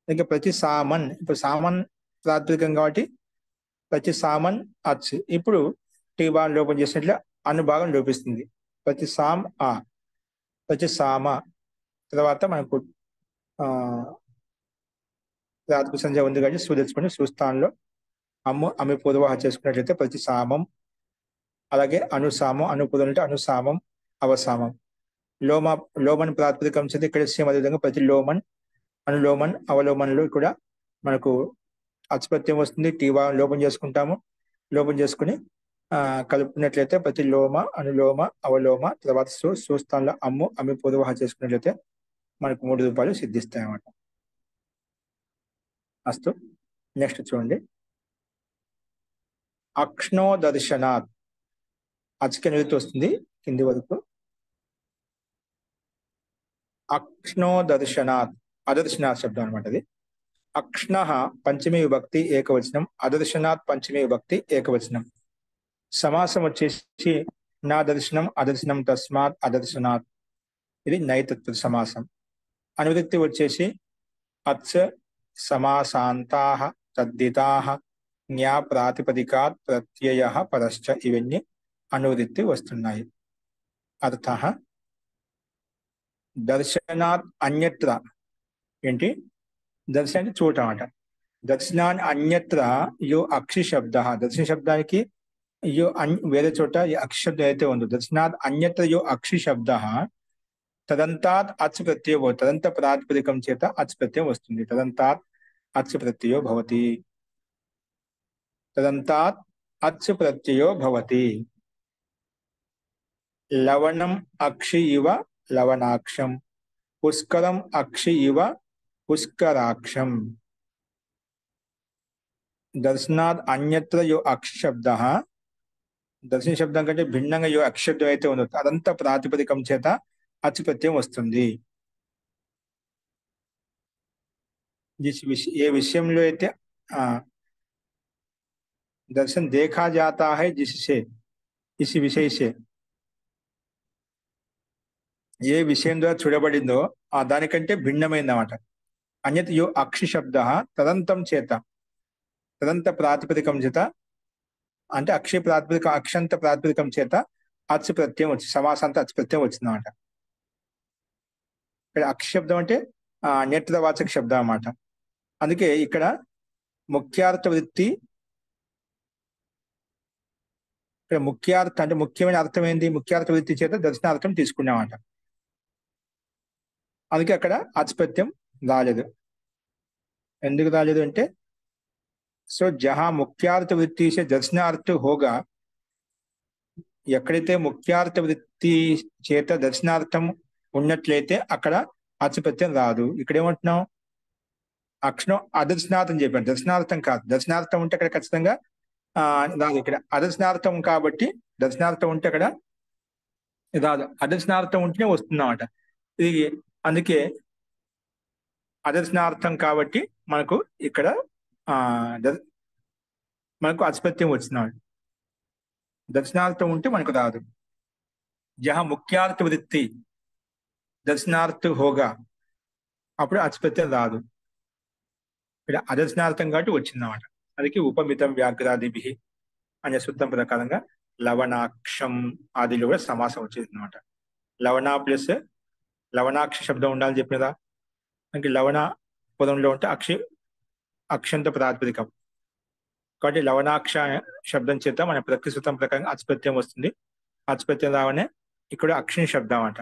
ఇంకా ప్రతి సామన్ ఇప్పుడు సామన్ ప్రాతిపదికం కాబట్టి ప్రతి సామన్ అచ్. ఇప్పుడు టీబాన్ లోపం చేసినట్లు అనుభాగం లోపిస్తుంది. ప్రతి సామ్ ప్రతి సామ తర్వాత మనకు ప్రాతిపదిక సంఖ్య ఉంది కాబట్టి సూచించుకుని సుస్థానంలో అమ్మి పూర్వాహ చేసుకున్నట్లయితే ప్రతి సామం. అలాగే అనుసామం, అనుపూర్వం అంటే అనుసామం, అవసామం. లోమన్ ప్రాతిపదికం చేత ఇక్కడ సేమ్ అదేవిధంగా ప్రతి లోమన్, అనులోమన్, అవలోమన్లో కూడా మనకు అచ్ప్రత్యయం వస్తుంది. టీవా లోపం చేసుకుంటాము. లోపం చేసుకుని కలుపుకున్నట్లయితే ప్రతి లోమ, అనులోమ, అవలోమ తర్వాత సుస్థానంలో అమ్మి పూర్వాహ చేసుకున్నట్లయితే మనకు 3 రూపాయలు సిద్ధిస్తాయి అన్నమాట. అస్తు నెక్స్ట్ చూడండి. అక్ష్ణో దర్శనాత్ అచ్కి నిరుతి వస్తుంది కింది వరకు. అక్ష్ణో దర్శనాత్ అదర్శనాత్ శబ్దం అనమాట అది. అక్ష్ణ పంచమీ విభక్తి ఏకవచనం, అదర్శనాత్ పంచమీ విభక్తి ఏకవచనం. సమాసం వచ్చేసి నా దర్శనం, అదర్శనం, తస్మాత్, అదర్శనాత్. ఇది నైతత్వ సమాసం. అనువృత్తి వచ్చేసి అత్స, సమాసాంతాః, తద్దితాః, జ్ఞా ప్రాతిపదికాత్ ప్రత్యయ పరశ్చ ఇవన్నీ అనువృత్తి వస్తున్నాయి. అర్థః దర్శనాత్ అన్యత్ర ఏంటి దర్శనం అంటే చూడటం అన్నమాట. దర్శనాన్ని అన్యత్ర యో అక్షి శబ్ద, దర్శన శబ్దానికి యో వేరే చోట అక్షి శబ్దం అయితే ఉందో దర్శనాత్ అన్యత్ర యో అక్షి శబ్ద తదంతాత్ అచ్ ప్రత్యయో, తదంత ప్రాతిపదికం చేత అచ్ ప్రత్యయం వస్తుంది. తదంతాత్ అచ్ ప్రత్యయో భవతి, తదంతాత్ అచ్ ప్రత్యయో భవతి. లవణం అక్షి ఇవ లవణాక్షం, పుష్కరం అక్షి ఇవ పుష్కరాక్షం. దర్శనాత్ అన్యత్ర యో అక్షి శబ్ద, దర్శన శబ్దం కంటే భిన్నంగా యో అక్షి శబ్దం అయితే ఉందో అదంత ప్రాతిపదికం చేత అచ్ ప్రత్యయం వస్తుంది. ఏ విషయంలో అయితే दर्शन देखा जाता है जिससे, इस विषय से, ఏ విషయం ద్వారా చూడబడిందో దానికంటే భిన్నమైందన్నమాట. అన్యత యో అక్షి శబ్ద తదంతం చేత, తదంత ప్రాతిపదికం చేత అంటే అక్షంత ప్రాతిపదికం చేత అచ్ ప్రత్యయం వచ్చి సమాసాంత అచ్ ప్రత్యయం వచ్చిందన్నమాట. ఇక్కడ అక్షి శబ్దం అంటే నేత్రవాచక శబ్దం అన్నమాట. అందుకే ఇక్కడ ముఖ్యార్థ వృత్తి, ఇక్కడ ముఖ్యార్థ అంటే ముఖ్యమైన అర్థం ఏంది, ముఖ్యార్థ వృత్తి చేత దర్శనార్థం తీసుకున్నామట. అందుకే అక్కడ అచ్ ప్రత్యయం రాలేదు. ఎందుకు రాలేదు అంటే సో జహా ముఖ్యార్థ వృత్తి సే దర్శనార్థ హోగా, ఎక్కడైతే ముఖ్యార్థ వృత్తి చేత దర్శనార్థం ఉన్నట్లయితే అక్కడ అచ్ ప్రత్యయం రాదు. ఇక్కడ ఏమంటున్నాం అక్షరం అదర్శనార్థం చెప్పాను, దర్శనార్థం కాదు. దర్శనార్థం ఉంటే అక్కడ ఖచ్చితంగా రాదు. ఇక్కడ అదర్శనార్థం కాబట్టి దర్శనార్థం ఉంటే అక్కడ రాదు, అదర్శనార్థం ఉంటేనే వస్తుందన్నమాట. ఇది అందుకే అదర్శనార్థం కాబట్టి మనకు ఇక్కడ మనకు అచ్ ప్రత్యయం వచ్చిందన్నమాట. దర్శనార్థం ఉంటే మనకు రాదు. జహ ముఖ్యార్థ వృత్తి దర్శనార్థ హోగా అప్పుడు అచ్ప్రత్యయం రాదు. ఇక్కడ అదర్శనార్థం కాబట్టి వచ్చిందన్నమాట. అందుకే ఉపమితం వ్యాఘ్రాదిభి అనే సూత్రం ప్రకారంగా లవణాక్షం ఆదిలో కూడా సమాసం వచ్చేది అనమాట. లవణ ప్లస్ లవణాక్ష శబ్దం ఉండాలని చెప్పినదా. మనకి లవణ పదంలో ఉంటే అక్షంత ప్రాతిపదికం కాబట్టి లవణాక్ష శబ్దం చేత మన ప్రకృతి సూత్రం ప్రకారంగా అచ్ప్రత్యయం వస్తుంది. అచ్ప్రత్యయం రావనే ఇక్కడ అక్షిణ శబ్దం అంట.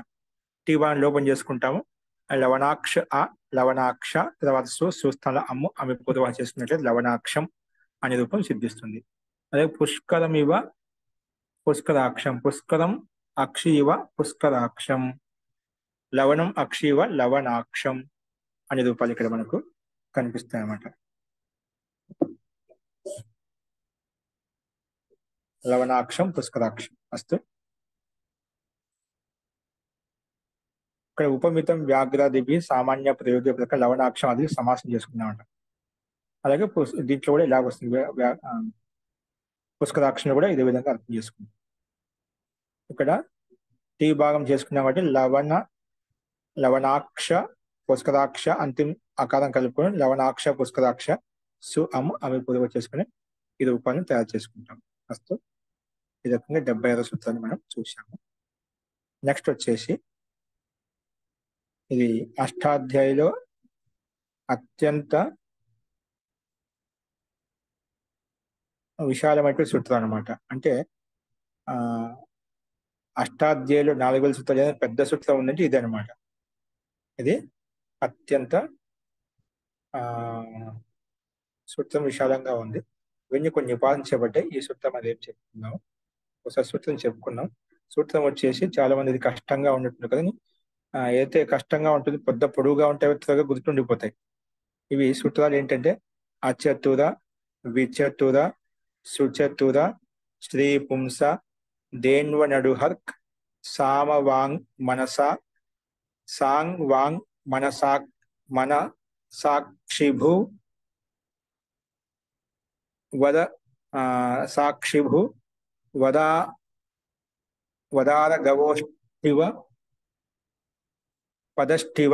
టీబాన్ లోపం చేసుకుంటాము. లవణాక్ష ఆ లవణాక్ష తర్వాత సుస్థాన అమ్ము ఆమె పూర్వం చేసుకున్నట్లయితే లవణాక్షం అనే రూపం సిద్ధిస్తుంది. అదే పుష్కరం ఇవ పుష్కరాక్షం, పుష్కరం అక్షి ఇవ పుష్కరాక్షం, లవణం అక్షి ఇవ లవణాక్షం అనే రూపాలు ఇక్కడ మనకు కనిపిస్తాయి అన్నమాట. లవణాక్షం పుష్కరాక్షం అస్తు. ఇక్కడ ఉపమితం వ్యాఘ్రాదిభి సామాన్య ప్రయోగ ప్రకారం లవణాక్షం అది సమాసం చేసుకున్నామంట. అలాగే దీంట్లో కూడా ఇలా వస్తుంది. పుష్కరాక్షను కూడా ఇదే విధంగా అర్థం చేసుకుంటాం. ఇక్కడ టీ భాగం చేసుకున్నాం కాబట్టి లవణాక్ష పుష్కరాక్ష అంతిమ ఆకారం కలుపుకొని లవణాక్ష పుష్కరాక్ష సు అము అవి పొదువ చేసుకుని ఈ రూపాన్ని తయారు చేసుకుంటాం. ఫస్ట్ ఈ రకంగా 75వ సూత్రాన్ని మనం చూసాము. నెక్స్ట్ వచ్చేసి ఇది అష్టాధ్యాయిలో అత్యంత విశాలమైన సూత్రం అనమాట. అంటే అష్టాధ్యాయులు 4,000 సూత్రాలు పెద్ద సూత్రం ఉందంటే ఇదే అనమాట. ఇది అత్యంత సూత్రం విశాలంగా ఉంది. ఇవన్నీ కొన్ని నిపాదించబడ్డాయి. ఈ సూత్రం అది ఏం చెప్పుకున్నాం, ఒకసారి సూత్రం చెప్పుకున్నాం. సూత్రం వచ్చేసి చాలా మంది ఇది కష్టంగా ఉన్నట్టు కదా. ఏదైతే కష్టంగా ఉంటుంది పెద్ద పొడుగుగా ఉంటాయో త్వరగా గుర్తుండిపోతాయి. ఇవి సూత్రాలు ఏంటంటే అచతుర విచతుర సుచతుర స్త్రీ పుంస దేన్వ నడుహర్క్ సామ వాంగ్ మనసా సాంగ్ వాంగ్ మన సాక్షిభు వద సాక్షిభు వదార గవోష్టివ పదష్టివ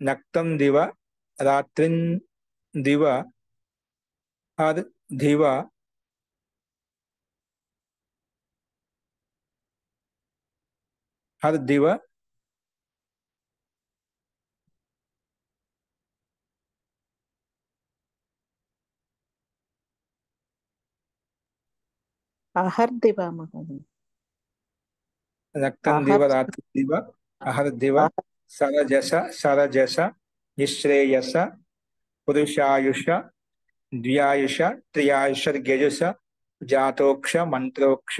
నక్తం దివ రాత్రిన్ దివ హర్ దివ హర్ దివ అహర్దివ నక్తం దివ రాత్రి దివ అహర్ దివ సరజస నిశ్రేయస పురుషాయుష ద్వ్యాయుష త్రియాయుష గేజుష జాతోక్ష మంత్రోక్ష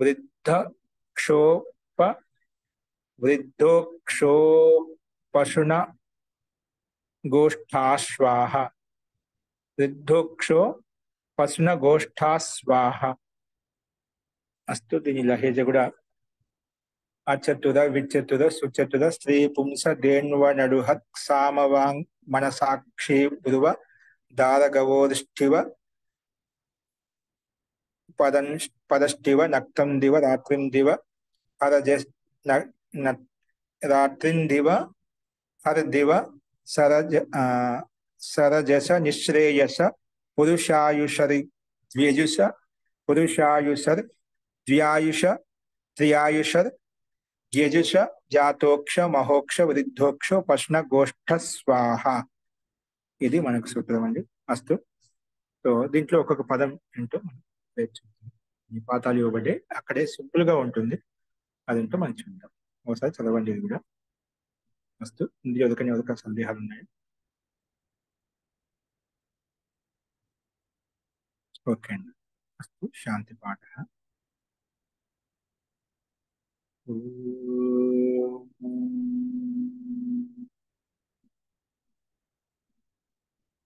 వృద్ధోక్షోపశున గోష్ఠాశ్వాహ వృద్ధోక్షో పశున గోష్ఠాస్వాహ అస్తు. దీని లహేజ కూడా అచతుర విచతుర సుచతుర స్త్రీ పుంస దేన్వ నడుహత్ సామవాంగ్ మనసాక్షి భువ దారగవోష్ఠివ పదష్టివ నక్తం దివ రాత్రిం దివ రాత్రిం దివ హర్ దివ సరజస నిశ్రేయస పురుషాయుషర్ ద్వ్యాయుష త్రియాయుషర్ యజుష జాతోక్ష మహోక్ష వృద్ధోక్ష పశ్న గోష్ఠ స్వాహ. ఇది మనకు సూత్రం అండి. అస్తు. సో దీంట్లో ఒక్కొక్క పదం ఏంటో ఈ పాతాలు ఇవ్వబడ్డాయి. అక్కడే సింపుల్ గా ఉంటుంది. అదేంటో మనం చూద్దాం. ఒకసారి చదవండి ఇది కూడా. అస్తు. ఇందులో ఎవరికైనా సందేహాలు ఉన్నాయి? ఓకే అండి. అస్తు. శాంతి పాఠ.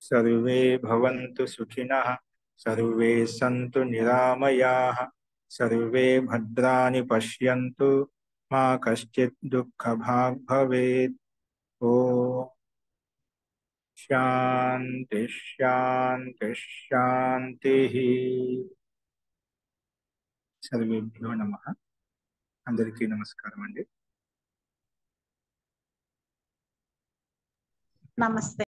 सर्वे भवन्तु सुखिनः, सर्वे सन्तु निरामयाः, सर्वे भद्राणि पश्यन्तु, मा कश्चित् दुःखभाग् भवेत्. ओम शान्ति शान्ति शान्तिः. సర్వేభ్యో నమః. అందరికీ నమస్కారం అండి. నమస్తే.